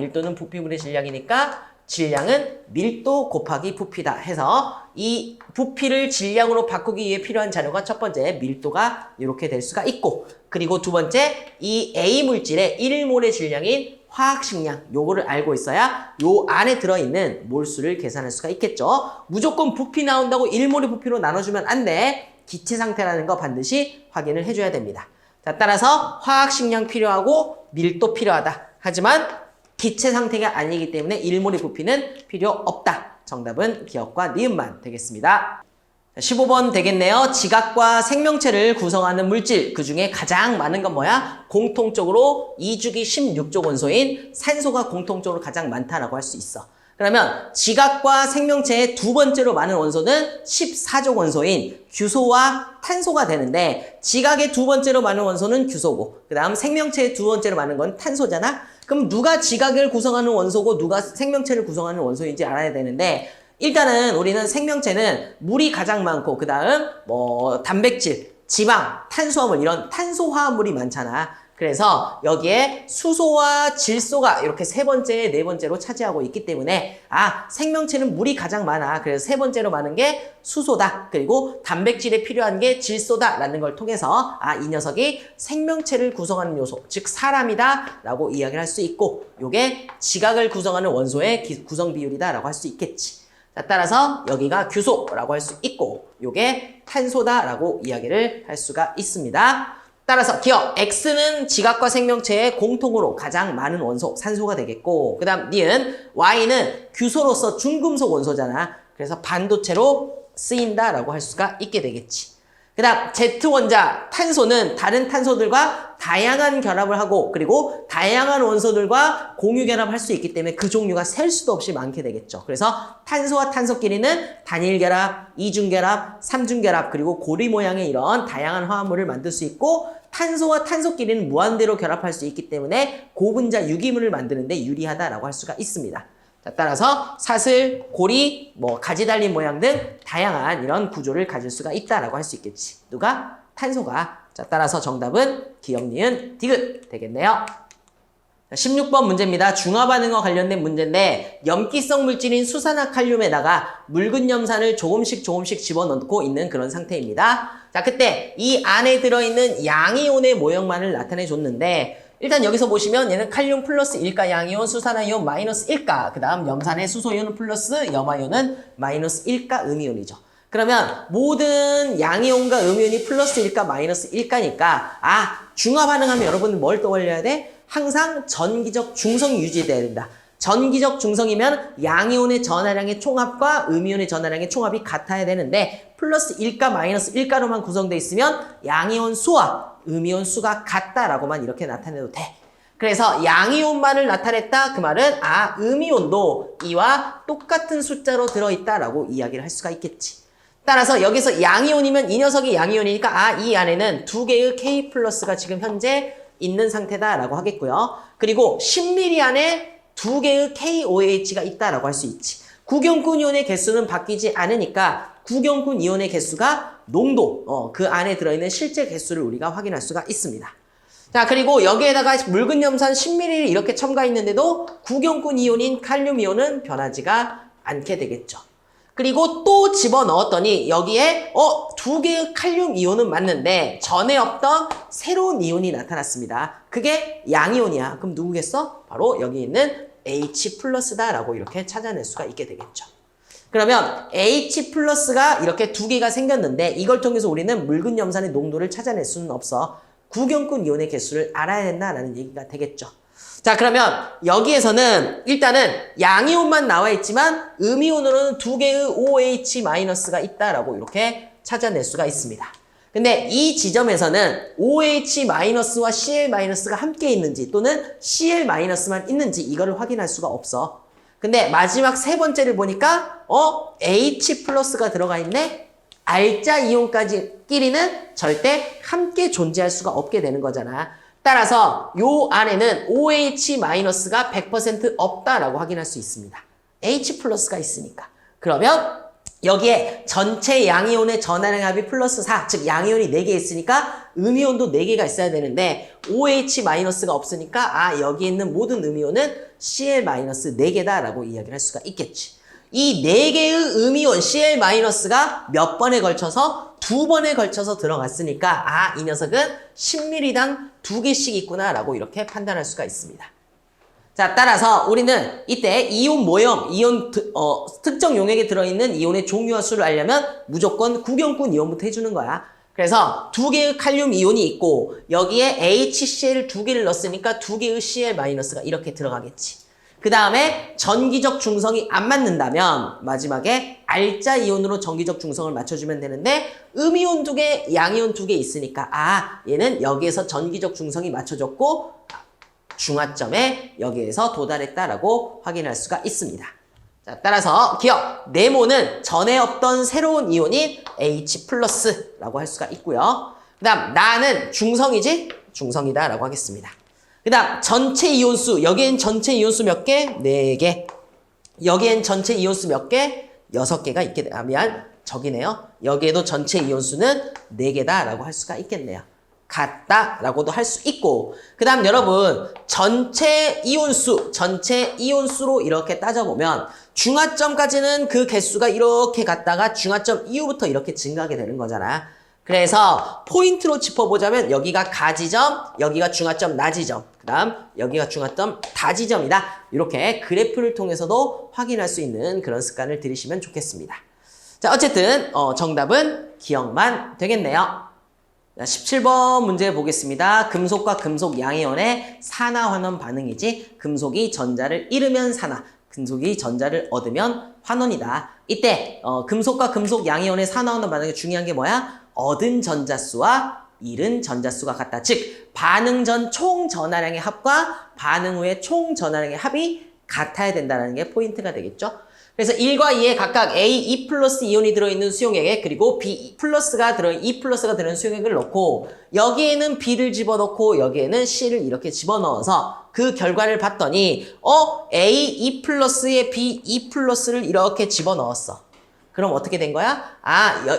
[SPEAKER 1] 질량은 밀도 곱하기 부피다 해서 이 부피를 질량으로 바꾸기 위해 필요한 자료가 첫 번째 밀도가 이렇게 될 수가 있고, 그리고 두 번째 이 A 물질의 1몰의 질량인 화학식량, 요거를 알고 있어야 요 안에 들어있는 몰수를 계산할 수가 있겠죠. 무조건 부피 나온다고 1몰의 부피로 나눠주면 안 돼. 기체 상태라는 거 반드시 확인을 해줘야 됩니다. 자, 따라서 화학식량 필요하고 밀도 필요하다. 하지만 기체 상태가 아니기 때문에 1몰의 부피는 필요 없다. 정답은 기억과 니은만 되겠습니다. 15번 되겠네요. 지각과 생명체를 구성하는 물질, 그 중에 가장 많은 건 뭐야? 공통적으로 2주기 16족 원소인 산소가 공통적으로 가장 많다라고 할 수 있어. 그러면 지각과 생명체의 두 번째로 많은 원소는 14족 원소인 규소와 탄소가 되는데 지각의 두 번째로 많은 원소는 규소고 그 다음 생명체의 두 번째로 많은 건 탄소잖아? 그럼 누가 지각을 구성하는 원소고 누가 생명체를 구성하는 원소인지 알아야 되는데 일단은 우리는 생명체는 물이 가장 많고 그 다음 단백질, 지방, 탄수화물 이런 탄소화합물이 많잖아. 그래서 여기에 수소와 질소가 이렇게 세 번째, 네 번째로 차지하고 있기 때문에 생명체는 물이 가장 많아. 그래서 세 번째로 많은 게 수소다. 그리고 단백질에 필요한 게 질소다라는 걸 통해서 이 녀석이 생명체를 구성하는 요소, 즉 사람이다 라고 이야기를 할 수 있고 요게 지각을 구성하는 원소의 구성 비율이다 라고 할 수 있겠지. 자, 따라서 여기가 규소라고 할 수 있고 요게 탄소다라고 이야기를 할 수가 있습니다. 따라서 기억, X는 지각과 생명체의 공통으로 가장 많은 원소, 산소가 되겠고 그 다음 니은, Y는 규소로서 중금속 원소잖아. 그래서 반도체로 쓰인다라고 할 수가 있게 되겠지. 그 다음 Z원자, 탄소는 다른 탄소들과 다양한 결합을 하고 그리고 다양한 원소들과 공유 결합할 수 있기 때문에 그 종류가 셀 수도 없이 많게 되겠죠. 그래서 탄소와 탄소끼리는 단일 결합, 이중 결합, 삼중 결합 그리고 고리 모양의 이런 다양한 화합물을 만들 수 있고 탄소와 탄소끼리는 무한대로 결합할 수 있기 때문에 고분자 유기물을 만드는데 유리하다라고 할 수가 있습니다. 자, 따라서 사슬, 고리, 가지 달린 모양 등 다양한 이런 구조를 가질 수가 있다라고 할 수 있겠지. 누가? 탄소가. 자, 따라서 정답은 기억, 니은, 디귿 되겠네요. 16번 문제입니다. 중화반응과 관련된 문제인데 염기성 물질인 수산화칼륨에다가 묽은 염산을 조금씩 집어넣고 있는 그런 상태입니다. 자, 그때 이 안에 들어있는 양이온의 모형만을 나타내 줬는데 일단 여기서 보시면 얘는 칼륨 플러스 1가 양이온, 수산화이온 마이너스 1가 그 다음 염산의 수소이온 플러스 염화이온은 마이너스 1가 음이온이죠. 그러면 모든 양이온과 음이온이 플러스 1가 마이너스 1가니까 중화반응하면 여러분 뭘 떠올려야 돼? 항상 전기적 중성이 유지돼야 된다. 전기적 중성이면 양이온의 전하량의 총합과 음이온의 전하량의 총합이 같아야 되는데 플러스 1가 마이너스 1가로만 구성되어 있으면 양이온 수와 음이온 수가 같다라고만 이렇게 나타내도 돼. 그래서 양이온만을 나타냈다 그 말은 음이온도 이와 똑같은 숫자로 들어있다라고 이야기를 할 수가 있겠지. 따라서 여기서 양이온이면 이 녀석이 양이온이니까 이 안에는 두 개의 K 플러스가 지금 현재 있는 상태다라고 하겠고요. 그리고 10ml 안에 두 개의 KOH가 있다라고 할 수 있지. 구경꾼 이온의 개수는 바뀌지 않으니까 구경꾼 이온의 개수가 농도, 그 안에 들어있는 실제 개수를 우리가 확인할 수가 있습니다. 자, 그리고 여기에다가 묽은 염산 10ml 이렇게 첨가했는데도 구경꾼 이온인 칼륨 이온은 변하지가 않게 되겠죠. 그리고 또 집어넣었더니 여기에 두 개의 칼륨 이온은 맞는데 전에 없던 새로운 이온이 나타났습니다. 그게 양이온이야. 그럼 누구겠어? 바로 여기 있는 H 플러스다라고 이렇게 찾아낼 수가 있게 되겠죠. 그러면 H 플러스가 이렇게 두 개가 생겼는데 이걸 통해서 우리는 묽은 염산의 농도를 찾아낼 수는 없어. 구경꾼 이온의 개수를 알아야 된다라는 얘기가 되겠죠. 자, 그러면 여기에서는 일단은 양이온만 나와 있지만 음이온으로는 두 개의 OH-가 있다라고 이렇게 찾아낼 수가 있습니다. 근데 이 지점에서는 OH-와 Cl-가 함께 있는지 또는 Cl-만 있는지 이거를 확인할 수가 없어. 근데 마지막 세 번째를 보니까 H 플러스가 들어가 있네? 알자 이온까지끼리는 절대 함께 존재할 수가 없게 되는 거잖아. 따라서 요 안에는 OH-가 100% 없다라고 확인할 수 있습니다. H 플러스가 있으니까. 그러면 여기에 전체 양이온의 전하량 합이 플러스 4, 즉 양이온이 4개 있으니까 음이온도 4개가 있어야 되는데 OH-가 없으니까 여기 있는 모든 음이온은 Cl-4개다라고 이야기를 할 수가 있겠지. 이 4개의 음이온 Cl-가 몇 번에 걸쳐서 2번에 걸쳐서 들어갔으니까 이 녀석은 10ml당 2개씩 있구나라고 이렇게 판단할 수가 있습니다. 자, 따라서 우리는 이때 이온 모형, 특정 용액에 들어있는 이온의 종류와 수를 알려면 무조건 구경꾼 이온부터 해주는 거야. 그래서 2개의 칼륨 이온이 있고 여기에 HCl 2개를 넣었으니까 2개의 Cl-가 이렇게 들어가겠지. 그 다음에 전기적 중성이 안 맞는다면 마지막에 알자 이온으로 전기적 중성을 맞춰주면 되는데 음이온 2개, 양이온 2개 있으니까 얘는 여기에서 전기적 중성이 맞춰졌고 중화점에 여기에서 도달했다라고 확인할 수가 있습니다. 자, 따라서 기억! 네모는 전에 없던 새로운 이온인 H 플러스라고 할 수가 있고요. 그 다음 나는 중성이지? 중성이다라고 하겠습니다. 그 다음 전체 이온수, 여기엔 전체 이온수 몇 개? 4개. 여기엔 전체 이온수 몇 개? 6개가 있게 되면 저기네요. 여기에도 전체 이온수는 4개다라고 할 수가 있겠네요. 같다라고도 할 수 있고 그 다음 여러분 전체 이온수로 이렇게 따져보면 중화점까지는 그 개수가 이렇게 갔다가 중화점 이후부터 이렇게 증가하게 되는 거잖아. 그래서 포인트로 짚어보자면 여기가 가지점, 여기가 중화점 나지점, 그 다음 여기가 중화점 다지점이다. 이렇게 그래프를 통해서도 확인할 수 있는 그런 습관을 들이시면 좋겠습니다. 자, 어쨌든 정답은 기억만 되겠네요. 17번 문제 보겠습니다. 금속과 금속 양이온의 산화환원 반응이지 금속이 전자를 잃으면 산화, 금속이 전자를 얻으면 환원이다. 이때 금속과 금속 양이온의 산화환원 반응이 중요한 게 뭐야? 얻은 전자수와 잃은 전자수가 같다. 즉 반응 전 총 전하량의 합과 반응 후의 총 전하량의 합이 같아야 된다는 게 포인트가 되겠죠. 그래서 1과 2에 각각 A, E 플러스 이온이 들어있는 수용액에 그리고 B 플러스가 E 플러스가 들어있는 수용액을 넣고 여기에는 B를 집어넣고 여기에는 C를 이렇게 집어넣어서 그 결과를 봤더니 A, E 플러스에 B, E 플러스를 이렇게 집어넣었어. 그럼 어떻게 된 거야?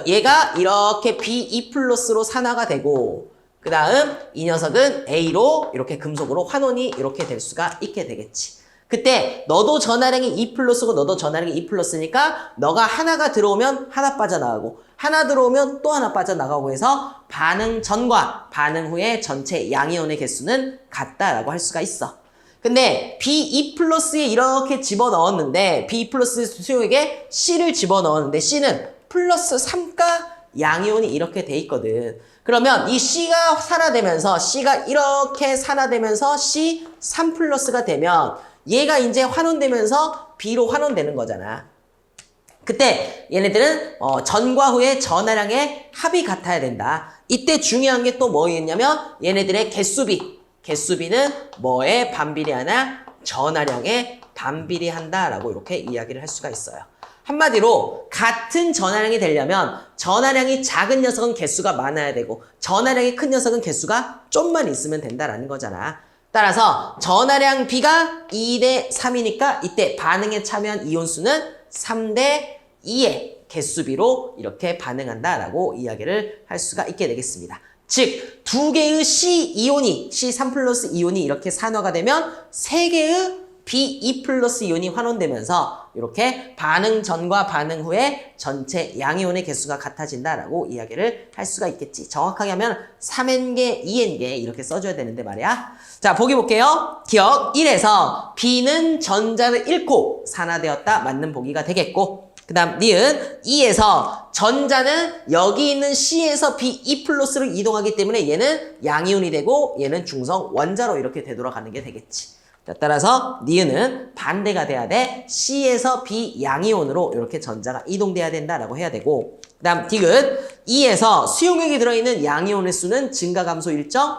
[SPEAKER 1] 얘가 이렇게 B, E 플러스로 산화가 되고 그 다음 이 녀석은 A로 이렇게 금속으로 환원이 이렇게 될 수가 있게 되겠지. 그때 너도 전하량이 E 플러스고 너도 전하량이 E 플러스니까 너가 하나가 들어오면 하나 빠져나가고 하나 들어오면 또 하나 빠져나가고 해서 반응 전과 반응 후의 전체 양이온의 개수는 같다라고 할 수가 있어. 근데 B2 플러스에 이렇게 집어넣었는데 B 플러스 수용액에 C를 집어넣었는데 C는 플러스 3가 양이온이 이렇게 돼 있거든. 그러면 이 C가 산화되면서 C가 이렇게 산화되면서 C 3 플러스가 되면 얘가 이제 환원되면서 B로 환원되는 거잖아. 그때 얘네들은 전과 후의 전하량의 합이 같아야 된다. 이때 중요한 게 또 뭐였냐면 얘네들의 개수비는 뭐에 반비례하나? 전하량에 반비례한다라고 이렇게 이야기를 할 수가 있어요. 한마디로 같은 전하량이 되려면 전하량이 작은 녀석은 개수가 많아야 되고 전하량이 큰 녀석은 개수가 좀만 있으면 된다라는 거잖아. 따라서 전하량 B가 2대 3이니까 이때 반응에 참여한 이온수는 3대 2의 개수비로 이렇게 반응한다라고 이야기를 할 수가 있게 되겠습니다. 즉, 2개의 C3 플러스 이온이 이렇게 산화가 되면 3개의 B2 플러스 이온이 환원되면서 이렇게 반응 전과 반응 후에 전체 양이온의 개수가 같아진다라고 이야기를 할 수가 있겠지. 정확하게 하면 3N개, 2N개 이렇게 써줘야 되는데 말이야. 자, 보기 볼게요. 기억 1에서 B는 전자를 잃고 산화되었다. 맞는 보기가 되겠고, 그 다음 니은 2에서 전자는 여기 있는 C에서 B2 플러스로 이동하기 때문에 얘는 양이온이 되고 얘는 중성 원자로 이렇게 되돌아가는 게 되겠지. 자, 따라서 니은은 반대가 돼야 돼. C에서 B 양이온으로 이렇게 전자가 이동돼야 된다라고 해야 되고, 그 다음 디귿 2에서 수용액이 들어있는 양이온의 수는 증가 감소 일정,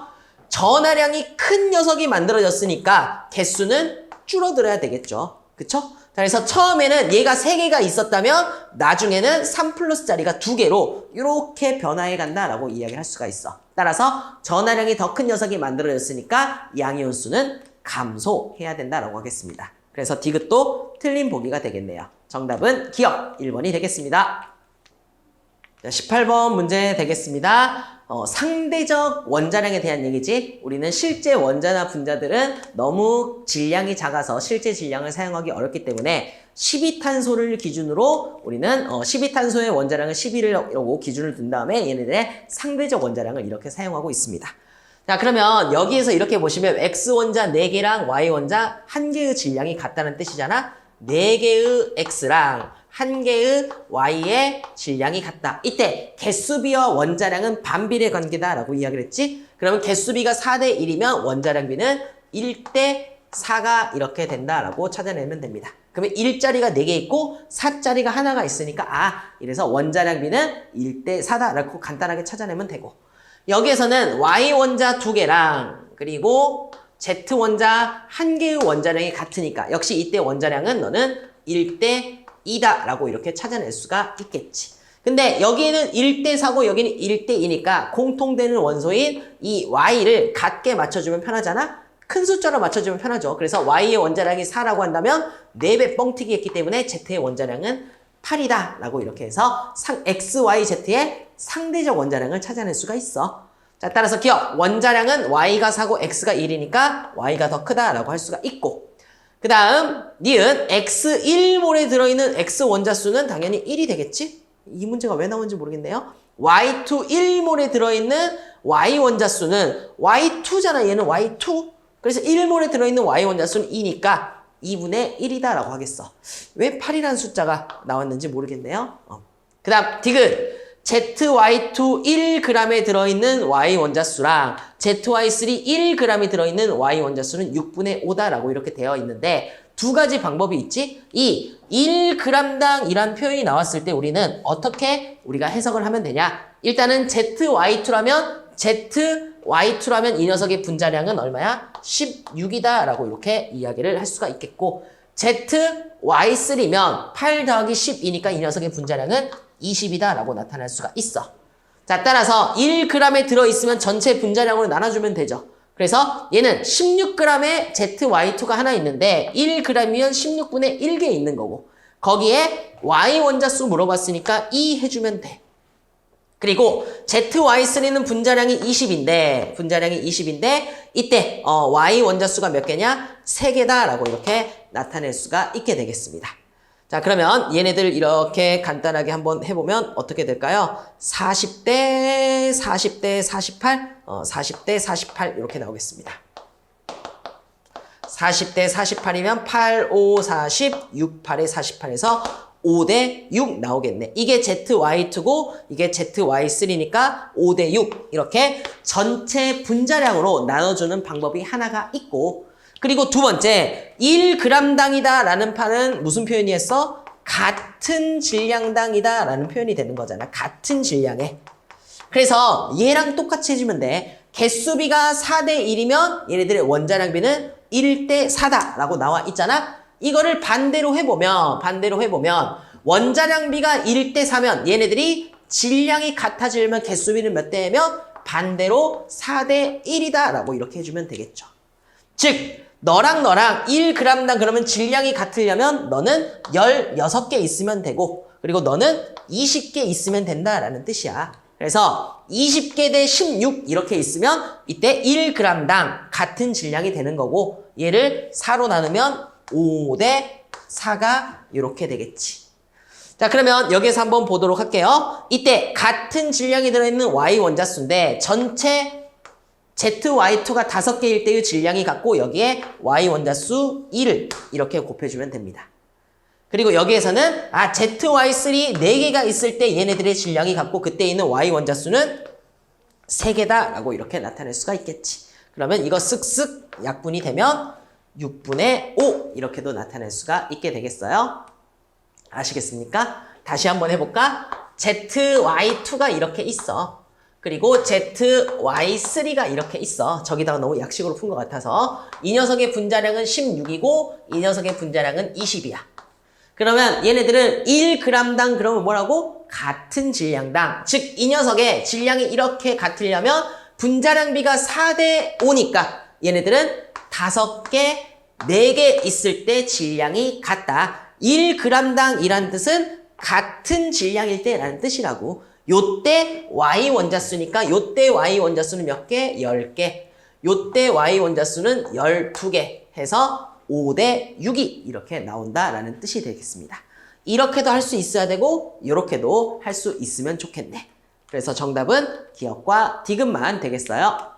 [SPEAKER 1] 전하량이 큰 녀석이 만들어졌으니까 개수는 줄어들어야 되겠죠. 그쵸? 자, 그래서 처음에는 얘가 3개가 있었다면 나중에는 3 플러스짜리가 2개로 이렇게 변화해 간다라고 이야기할 수가 있어. 따라서 전하량이 더 큰 녀석이 만들어졌으니까 양이온 수는 감소해야 된다라고 하겠습니다. 그래서 디귿도 틀린 보기가 되겠네요. 정답은 기억 1번이 되겠습니다. 자, 18번 문제 되겠습니다. 상대적 원자량에 대한 얘기지. 우리는 실제 원자나 분자들은 너무 질량이 작아서 실제 질량을 사용하기 어렵기 때문에 12탄소를 기준으로 우리는 12탄소의 원자량은 11이라고 기준을 둔 다음에 얘네들의 상대적 원자량을 이렇게 사용하고 있습니다. 자, 그러면 여기에서 이렇게 보시면 X원자 4개랑 Y원자 1개의 질량이 같다는 뜻이잖아. 4개의 X랑 1개의 Y의 질량이 같다. 이때 개수비와 원자량은 반비례 관계다라고 이야기를 했지. 그러면 개수비가 4대 1이면 원자량비는 1대 4가 이렇게 된다라고 찾아내면 됩니다. 그러면 1짜리가 4개 있고 4짜리가 하나가 있으니까 이래서 원자량비는 1대 4다라고 간단하게 찾아내면 되고, 여기에서는 Y원자 2개랑 그리고 Z원자 1개의 원자량이 같으니까 역시 이때 원자량은 너는 1대 2다 라고 이렇게 찾아낼 수가 있겠지. 근데 여기는 1대 4고 여기는 1대 2니까 공통되는 원소인 이 Y를 같게 맞춰주면 편하잖아? 큰 숫자로 맞춰주면 편하죠. 그래서 Y의 원자량이 4라고 한다면 4배 뻥튀기 했기 때문에 Z의 원자량은 8이다 라고 이렇게 해서 X, Y, Z의 상대적 원자량을 찾아낼 수가 있어. 자, 따라서 기억, 원자량은 Y가 4고 X가 1이니까 Y가 더 크다라고 할 수가 있고, 그 다음 니은 X1몰에 들어있는 X 원자수는 당연히 1이 되겠지? 이 문제가 왜 나온지 모르겠네요. Y2 1몰에 들어있는 Y 원자수는 Y2잖아. 얘는 Y2. 그래서 1몰에 들어있는 Y 원자수는 2니까 2분의 1이다라고 하겠어. 왜 8이라는 숫자가 나왔는지 모르겠네요. 그 다음 디귿 ZY2 1g에 들어있는 Y 원자수랑 ZY3 1g이 들어있는 Y 원자수는 6분의 5다라고 이렇게 되어 있는데 두 가지 방법이 있지. 이 1g당 이란 표현이 나왔을 때 우리는 어떻게 우리가 해석을 하면 되냐. 일단은 ZY2라면 이 녀석의 분자량은 얼마야? 16이다 라고 이렇게 이야기를 할 수가 있겠고, ZY3면 8 더하기 10이니까 이 녀석의 분자량은 20이다 라고 나타날 수가 있어. 자, 따라서 1g에 들어있으면 전체 분자량으로 나눠주면 되죠. 그래서 얘는 16g의 ZY2가 하나 있는데 1g이면 16분의 1개 있는 거고, 거기에 Y 원자수 물어봤으니까 2 해주면 돼. 그리고 ZY3는 분자량이 20인데 이때 Y 원자수가 몇 개냐? 3개다 라고 이렇게 나타낼 수가 있게 되겠습니다. 자, 그러면 얘네들 이렇게 간단하게 한번 해보면 어떻게 될까요? 40대 48, 40대 48 이렇게 나오겠습니다. 40대 48이면 8, 5, 40, 6, 8에 48에서 5대 6 나오겠네. 이게 ZY2고 이게 ZY3니까 5대 6 이렇게 전체 분자량으로 나눠주는 방법이 하나가 있고, 그리고 두 번째 1g당이다 라는 판은 무슨 표현이 했어? 같은 질량당이다 라는 표현이 되는 거잖아. 같은 질량에. 그래서 얘랑 똑같이 해주면 돼. 개수비가 4대 1이면 얘네들의 원자량비는 1대 4다 라고 나와 있잖아. 이거를 반대로 해보면 원자량비가 1대 4면 얘네들이 질량이 같아지려면 개수비는 몇 대면 반대로 4대 1이다 라고 이렇게 해주면 되겠죠. 즉 너랑 1g당 그러면 질량이 같으려면 너는 16개 있으면 되고, 그리고 너는 20개 있으면 된다라는 뜻이야. 그래서 20개 대 16 이렇게 있으면 이때 1g당 같은 질량이 되는 거고, 얘를 4로 나누면 5 대 4가 이렇게 되겠지. 자, 그러면 여기에서 한번 보도록 할게요. 이때 같은 질량이 들어있는 Y 원자수인데 전체 ZY2가 5개일 때의 질량이 같고 여기에 Y 원자수 1을 이렇게 곱해주면 됩니다. 그리고 여기에서는 ZY3 4개가 있을 때 얘네들의 질량이 같고 그때 있는 Y 원자수는 3개다 라고 이렇게 나타낼 수가 있겠지. 그러면 이거 쓱쓱 약분이 되면 6분의 5 이렇게도 나타낼 수가 있게 되겠어요. 아시겠습니까? 다시 한번 해볼까? ZY2가 이렇게 있어. 그리고 ZY3가 이렇게 있어. 저기다가 너무 약식으로 푼 것 같아서 이 녀석의 분자량은 16이고 이 녀석의 분자량은 20이야. 그러면 얘네들은 1g당 그러면 뭐라고? 같은 질량당. 즉 이 녀석의 질량이 이렇게 같으려면 분자량비가 4대 5니까 얘네들은 5개, 4개 있을 때 질량이 같다. 1g당 이란 뜻은 같은 질량일 때라는 뜻이라고. 요때 Y 원자수니까 요때 Y 원자수는 몇 개? 10개. 요때 Y 원자수는 12개 해서 5 대 6이 이렇게 나온다라는 뜻이 되겠습니다. 이렇게도 할 수 있어야 되고 이렇게도 할 수 있으면 좋겠네. 그래서 정답은 기억과 디귿만 되겠어요.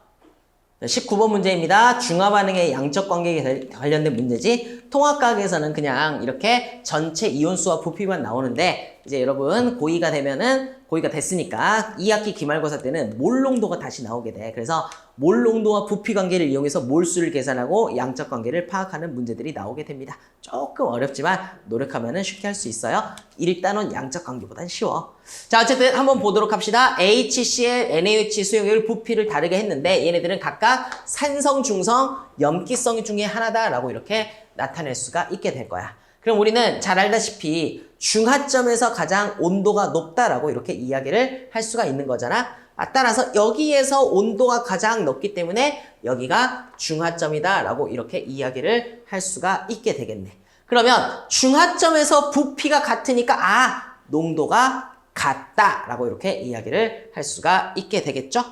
[SPEAKER 1] 19번 문제입니다. 중화반응의 양적 관계에 관련된 문제지. 통합과학에서는 그냥 이렇게 전체 이온수와 부피만 나오는데 이제 여러분 고2가 되면은 고2가 됐으니까 2학기 기말고사 때는 몰 농도가 다시 나오게 돼. 그래서 몰 농도와 부피 관계를 이용해서 몰수를 계산하고 양적 관계를 파악하는 문제들이 나오게 됩니다. 조금 어렵지만 노력하면은 쉽게 할 수 있어요. 일단은 양적 관계보단 쉬워. 자, 어쨌든 한번 보도록 합시다. HCl, NaOH 수용액을 부피를 다르게 했는데 얘네들은 각각 산성, 중성, 염기성 중에 하나다라고 이렇게 나타낼 수가 있게 될 거야. 그럼 우리는 잘 알다시피 중하점에서 가장 온도가 높다라고 이렇게 이야기를 할 수가 있는 거잖아. 따라서 여기에서 온도가 가장 높기 때문에 여기가 중하점이다라고 이렇게 이야기를 할 수가 있게 되겠네. 그러면 중하점에서 부피가 같으니까 농도가 같다라고 이렇게 이야기를 할 수가 있게 되겠죠.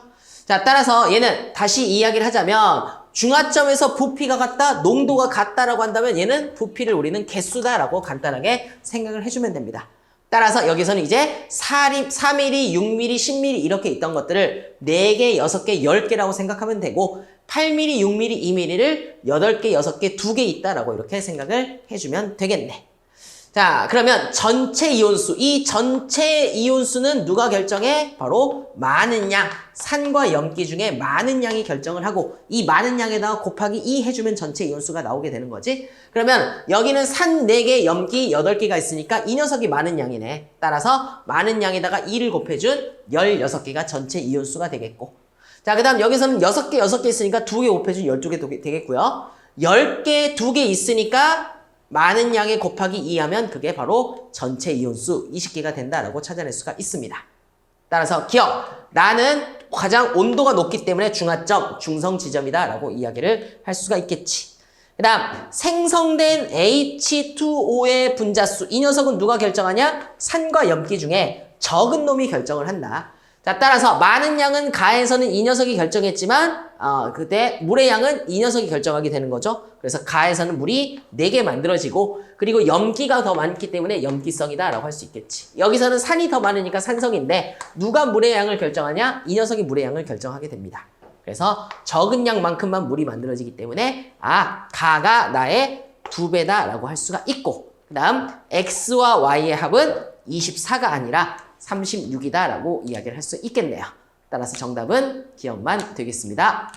[SPEAKER 1] 자, 따라서 얘는 다시 이야기를 하자면 중하점에서 부피가 같다, 농도가 같다라고 한다면 얘는 부피를 우리는 개수다라고 간단하게 생각을 해주면 됩니다. 따라서 여기서는 이제 4mm, 6mm, 10mm 이렇게 있던 것들을 4개, 6개, 10개라고 생각하면 되고 8mm, 6mm, 2mm를 8개, 6개, 2개 있다라고 이렇게 생각을 해주면 되겠네. 자, 그러면 전체 이온수, 이 전체 이온수는 누가 결정해? 바로 많은 양, 산과 염기 중에 많은 양이 결정을 하고 이 많은 양에다가 곱하기 2 해주면 전체 이온수가 나오게 되는 거지. 그러면 여기는 산 4개, 염기 8개가 있으니까 이 녀석이 많은 양이네. 따라서 많은 양에다가 2를 곱해준 16개가 전체 이온수가 되겠고. 자, 그 다음 여기서는 6개, 6개 있으니까 2개 곱해준 12개 되겠고요. 10개, 2개 있으니까 많은 양에 곱하기 2 하면 그게 바로 전체 이온수 20개가 된다라고 찾아낼 수가 있습니다. 따라서 기억! 나는 가장 온도가 높기 때문에 중하점, 중성 지점이다 라고 이야기를 할 수가 있겠지. 그 다음 생성된 H2O의 분자수, 이 녀석은 누가 결정하냐? 산과 염기 중에 적은 놈이 결정을 한다. 자, 따라서 많은 양은 가에서는 이 녀석이 결정했지만 그때 물의 양은 이 녀석이 결정하게 되는 거죠. 그래서 가에서는 물이 4개 만들어지고 그리고 염기가 더 많기 때문에 염기성이다 라고 할 수 있겠지. 여기서는 산이 더 많으니까 산성인데 누가 물의 양을 결정하냐? 이 녀석이 물의 양을 결정하게 됩니다. 그래서 적은 양만큼만 물이 만들어지기 때문에 가가 나의 2배다 라고 할 수가 있고 그 다음 X와 Y의 합은 24가 아니라 36이다 라고 이야기를 할 수 있겠네요. 따라서 정답은 기억만 되겠습니다.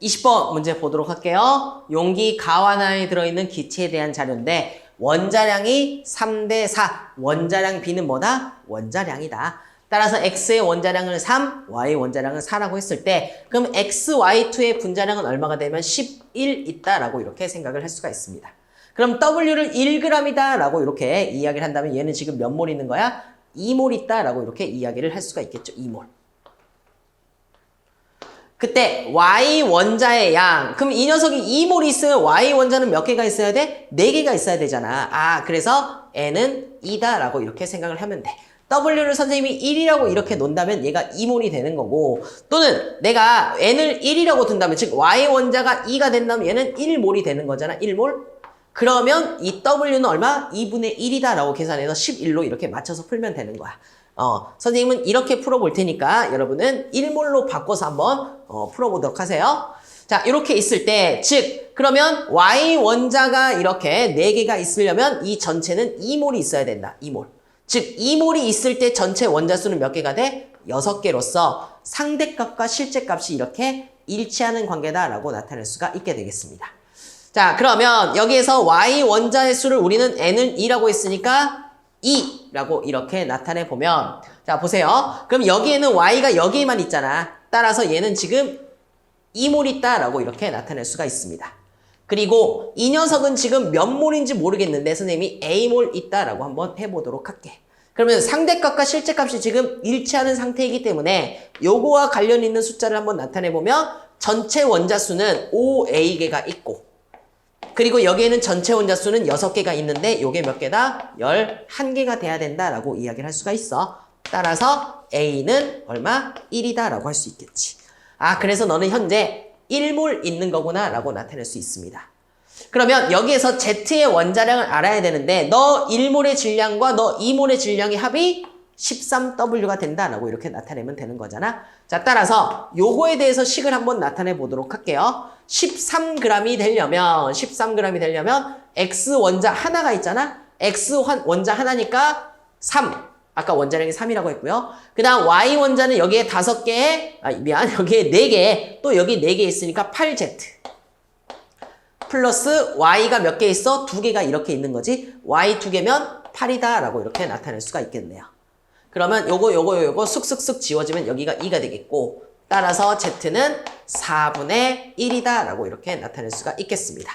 [SPEAKER 1] 20번 문제 보도록 할게요. 용기 가완하에 들어있는 기체에 대한 자료인데 원자량이 3대 4, 원자량 B는 뭐다? 원자량이다. 따라서 X의 원자량을 3, Y의 원자량을 4라고 했을 때 그럼 XY2의 분자량은 얼마가 되면 11 있다라고 이렇게 생각을 할 수가 있습니다. 그럼 W를 1g이다 라고 이렇게 이야기를 한다면 얘는 지금 몇 몰 있는 거야? 2몰 있다라고 이렇게 이야기를 할 수가 있겠죠. 2몰. 그때 Y 원자의 양. 그럼 이 녀석이 2몰이 있으면 Y 원자는 몇 개가 있어야 돼? 4개가 있어야 되잖아. 그래서 N은 2다라고 이렇게 생각을 하면 돼. W를 선생님이 1이라고 이렇게 놓는다면 얘가 2몰이 되는 거고 또는 내가 N을 1이라고 둔다면 즉 Y 원자가 2가 된다면 얘는 1몰이 되는 거잖아. 1몰. 그러면 이 W는 얼마? 2분의 1이다 라고 계산해서 11로 이렇게 맞춰서 풀면 되는 거야. 선생님은 이렇게 풀어볼 테니까 여러분은 1몰로 바꿔서 한번 풀어보도록 하세요. 자, 이렇게 있을 때, 즉, 그러면 Y 원자가 이렇게 4개가 있으려면 이 전체는 2몰이 있어야 된다. 2몰. 즉, 2몰이 있을 때 전체 원자 수는 몇 개가 돼? 6개로서 상대값과 실제값이 이렇게 일치하는 관계다라고 나타낼 수가 있게 되겠습니다. 자, 그러면 여기에서 Y 원자의 수를 우리는 N을 2라고 했으니까 2라고 이렇게 나타내 보면, 자, 보세요. 그럼 여기에는 Y가 여기에만 있잖아. 따라서 얘는 지금 2몰 있다라고 이렇게 나타낼 수가 있습니다. 그리고 이 녀석은 지금 몇 몰인지 모르겠는데 선생님이 A몰 있다라고 한번 해보도록 할게. 그러면 상대값과 실제값이 지금 일치하는 상태이기 때문에 요거와 관련 있는 숫자를 한번 나타내보면 전체 원자 수는 5A개가 있고 그리고 여기에는 전체 원자 수는 6개가 있는데 요게 몇 개다? 11개가 돼야 된다라고 이야기를 할 수가 있어. 따라서 A는 얼마? 1이다 라고 할 수 있겠지. 아, 그래서 너는 현재 1몰 있는 거구나 라고 나타낼 수 있습니다. 그러면 여기에서 Z의 원자량을 알아야 되는데 너 1몰의 질량과 너 2몰의 질량의 합이 13W가 된다라고 이렇게 나타내면 되는 거잖아. 자, 따라서 요거에 대해서 식을 한번 나타내 보도록 할게요. 13g이 되려면 X 원자 하나가 있잖아. X 원자 하나니까 3. 아까 원자량이 3이라고 했고요. 그 다음 Y 원자는 여기에 5개, 여기에 4개, 또 여기 4개 있으니까 8Z. 플러스 Y가 몇 개 있어? 2개가 이렇게 있는 거지. Y 2개면 8이다 라고 이렇게 나타낼 수가 있겠네요. 그러면 요거 쑥쑥쑥 지워지면 여기가 2가 되겠고 따라서 Z는 4분의 1이다 라고 이렇게 나타낼 수가 있겠습니다.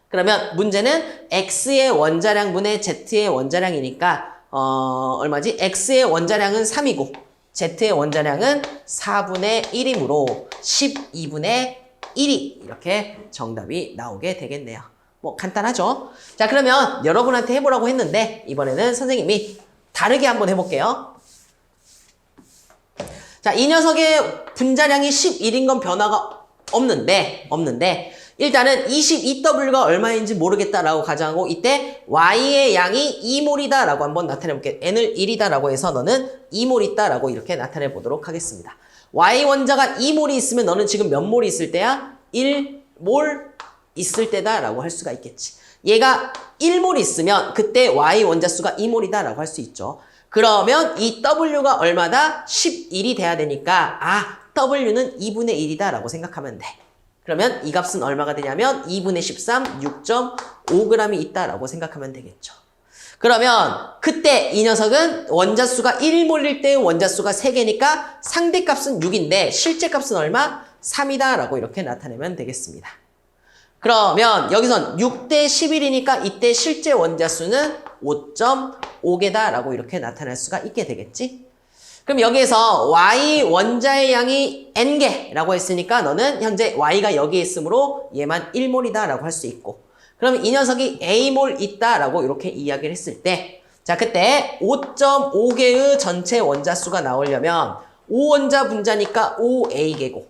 [SPEAKER 1] 그러면 문제는 X의 원자량분의 Z의 원자량이니까 얼마지? X의 원자량은 3이고 Z의 원자량은 4분의 1이므로 12분의 1이 이렇게 정답이 나오게 되겠네요. 뭐 간단하죠? 자, 그러면 여러분한테 해보라고 했는데 이번에는 선생님이 다르게 한번 해볼게요. 자, 이 녀석의 분자량이 11인 건 변화가 없는데 일단은 22W가 얼마인지 모르겠다라고 가정하고 이때 Y의 양이 2몰이다 라고 한번 나타내볼게요. N을 1이다 라고 해서 너는 2몰 있다 라고 이렇게 나타내 보도록 하겠습니다. Y 원자가 2몰이 있으면 너는 지금 몇 몰이 있을 때야? 1몰 있을 때다 라고 할 수가 있겠지. 얘가 1몰 있으면 그때 Y 원자수가 2몰이다 라고 할 수 있죠. 그러면 이 W가 얼마다? 11이 돼야 되니까 W는 2분의 1이다 라고 생각하면 돼. 그러면 이 값은 얼마가 되냐면 2분의 13, 6.5g이 있다라고 생각하면 되겠죠. 그러면 그때 이 녀석은 원자수가 1몰일 때 원자수가 3개니까 상대값은 6인데 실제값은 얼마? 3이다 라고 이렇게 나타내면 되겠습니다. 그러면 여기선 6대 11이니까 이때 실제 원자수는 5.5개다 라고 이렇게 나타낼 수가 있게 되겠지. 그럼 여기에서 Y 원자의 양이 N개라고 했으니까 너는 현재 Y가 여기에 있으므로 얘만 1몰이다 라고 할 수 있고 그럼 이 녀석이 A몰 있다 라고 이렇게 이야기를 했을 때 자, 그때 5.5개의 전체 원자수가 나오려면 5원자 분자니까 5A개고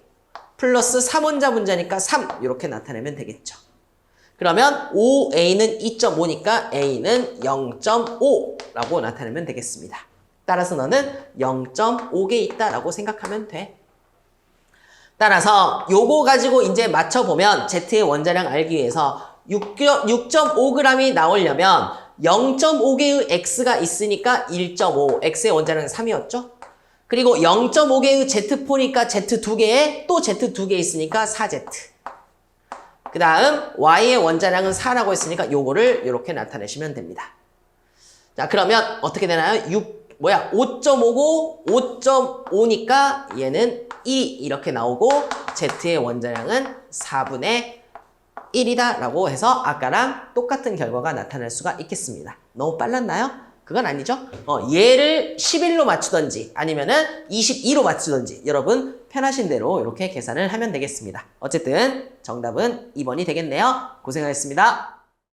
[SPEAKER 1] 플러스 3원자 분자니까 3 이렇게 나타내면 되겠죠. 그러면 5A는 2.5니까 A는 0.5라고 나타내면 되겠습니다. 따라서 너는 0.5개 있다라고 생각하면 돼. 따라서 요거 가지고 이제 맞춰보면 Z의 원자량 알기 위해서 6.5g이 나오려면 0.5개의 X가 있으니까 1.5, X의 원자량은 3이었죠? 그리고 0.5개의 Z4니까 Z 2개에 또 Z 2개 있으니까 4Z. 그 다음 Y의 원자량은 4라고 했으니까 요거를 이렇게 나타내시면 됩니다. 자, 그러면 어떻게 되나요? 5.5고 5.5니까 얘는 2 이렇게 나오고 Z의 원자량은 4분의 1이다 라고 해서 아까랑 똑같은 결과가 나타날 수가 있겠습니다. 너무 빨랐나요? 그건 아니죠. 얘를 11로 맞추던지 아니면은 22로 맞추던지 여러분 편하신 대로 이렇게 계산을 하면 되겠습니다. 어쨌든 정답은 2번이 되겠네요. 고생하셨습니다.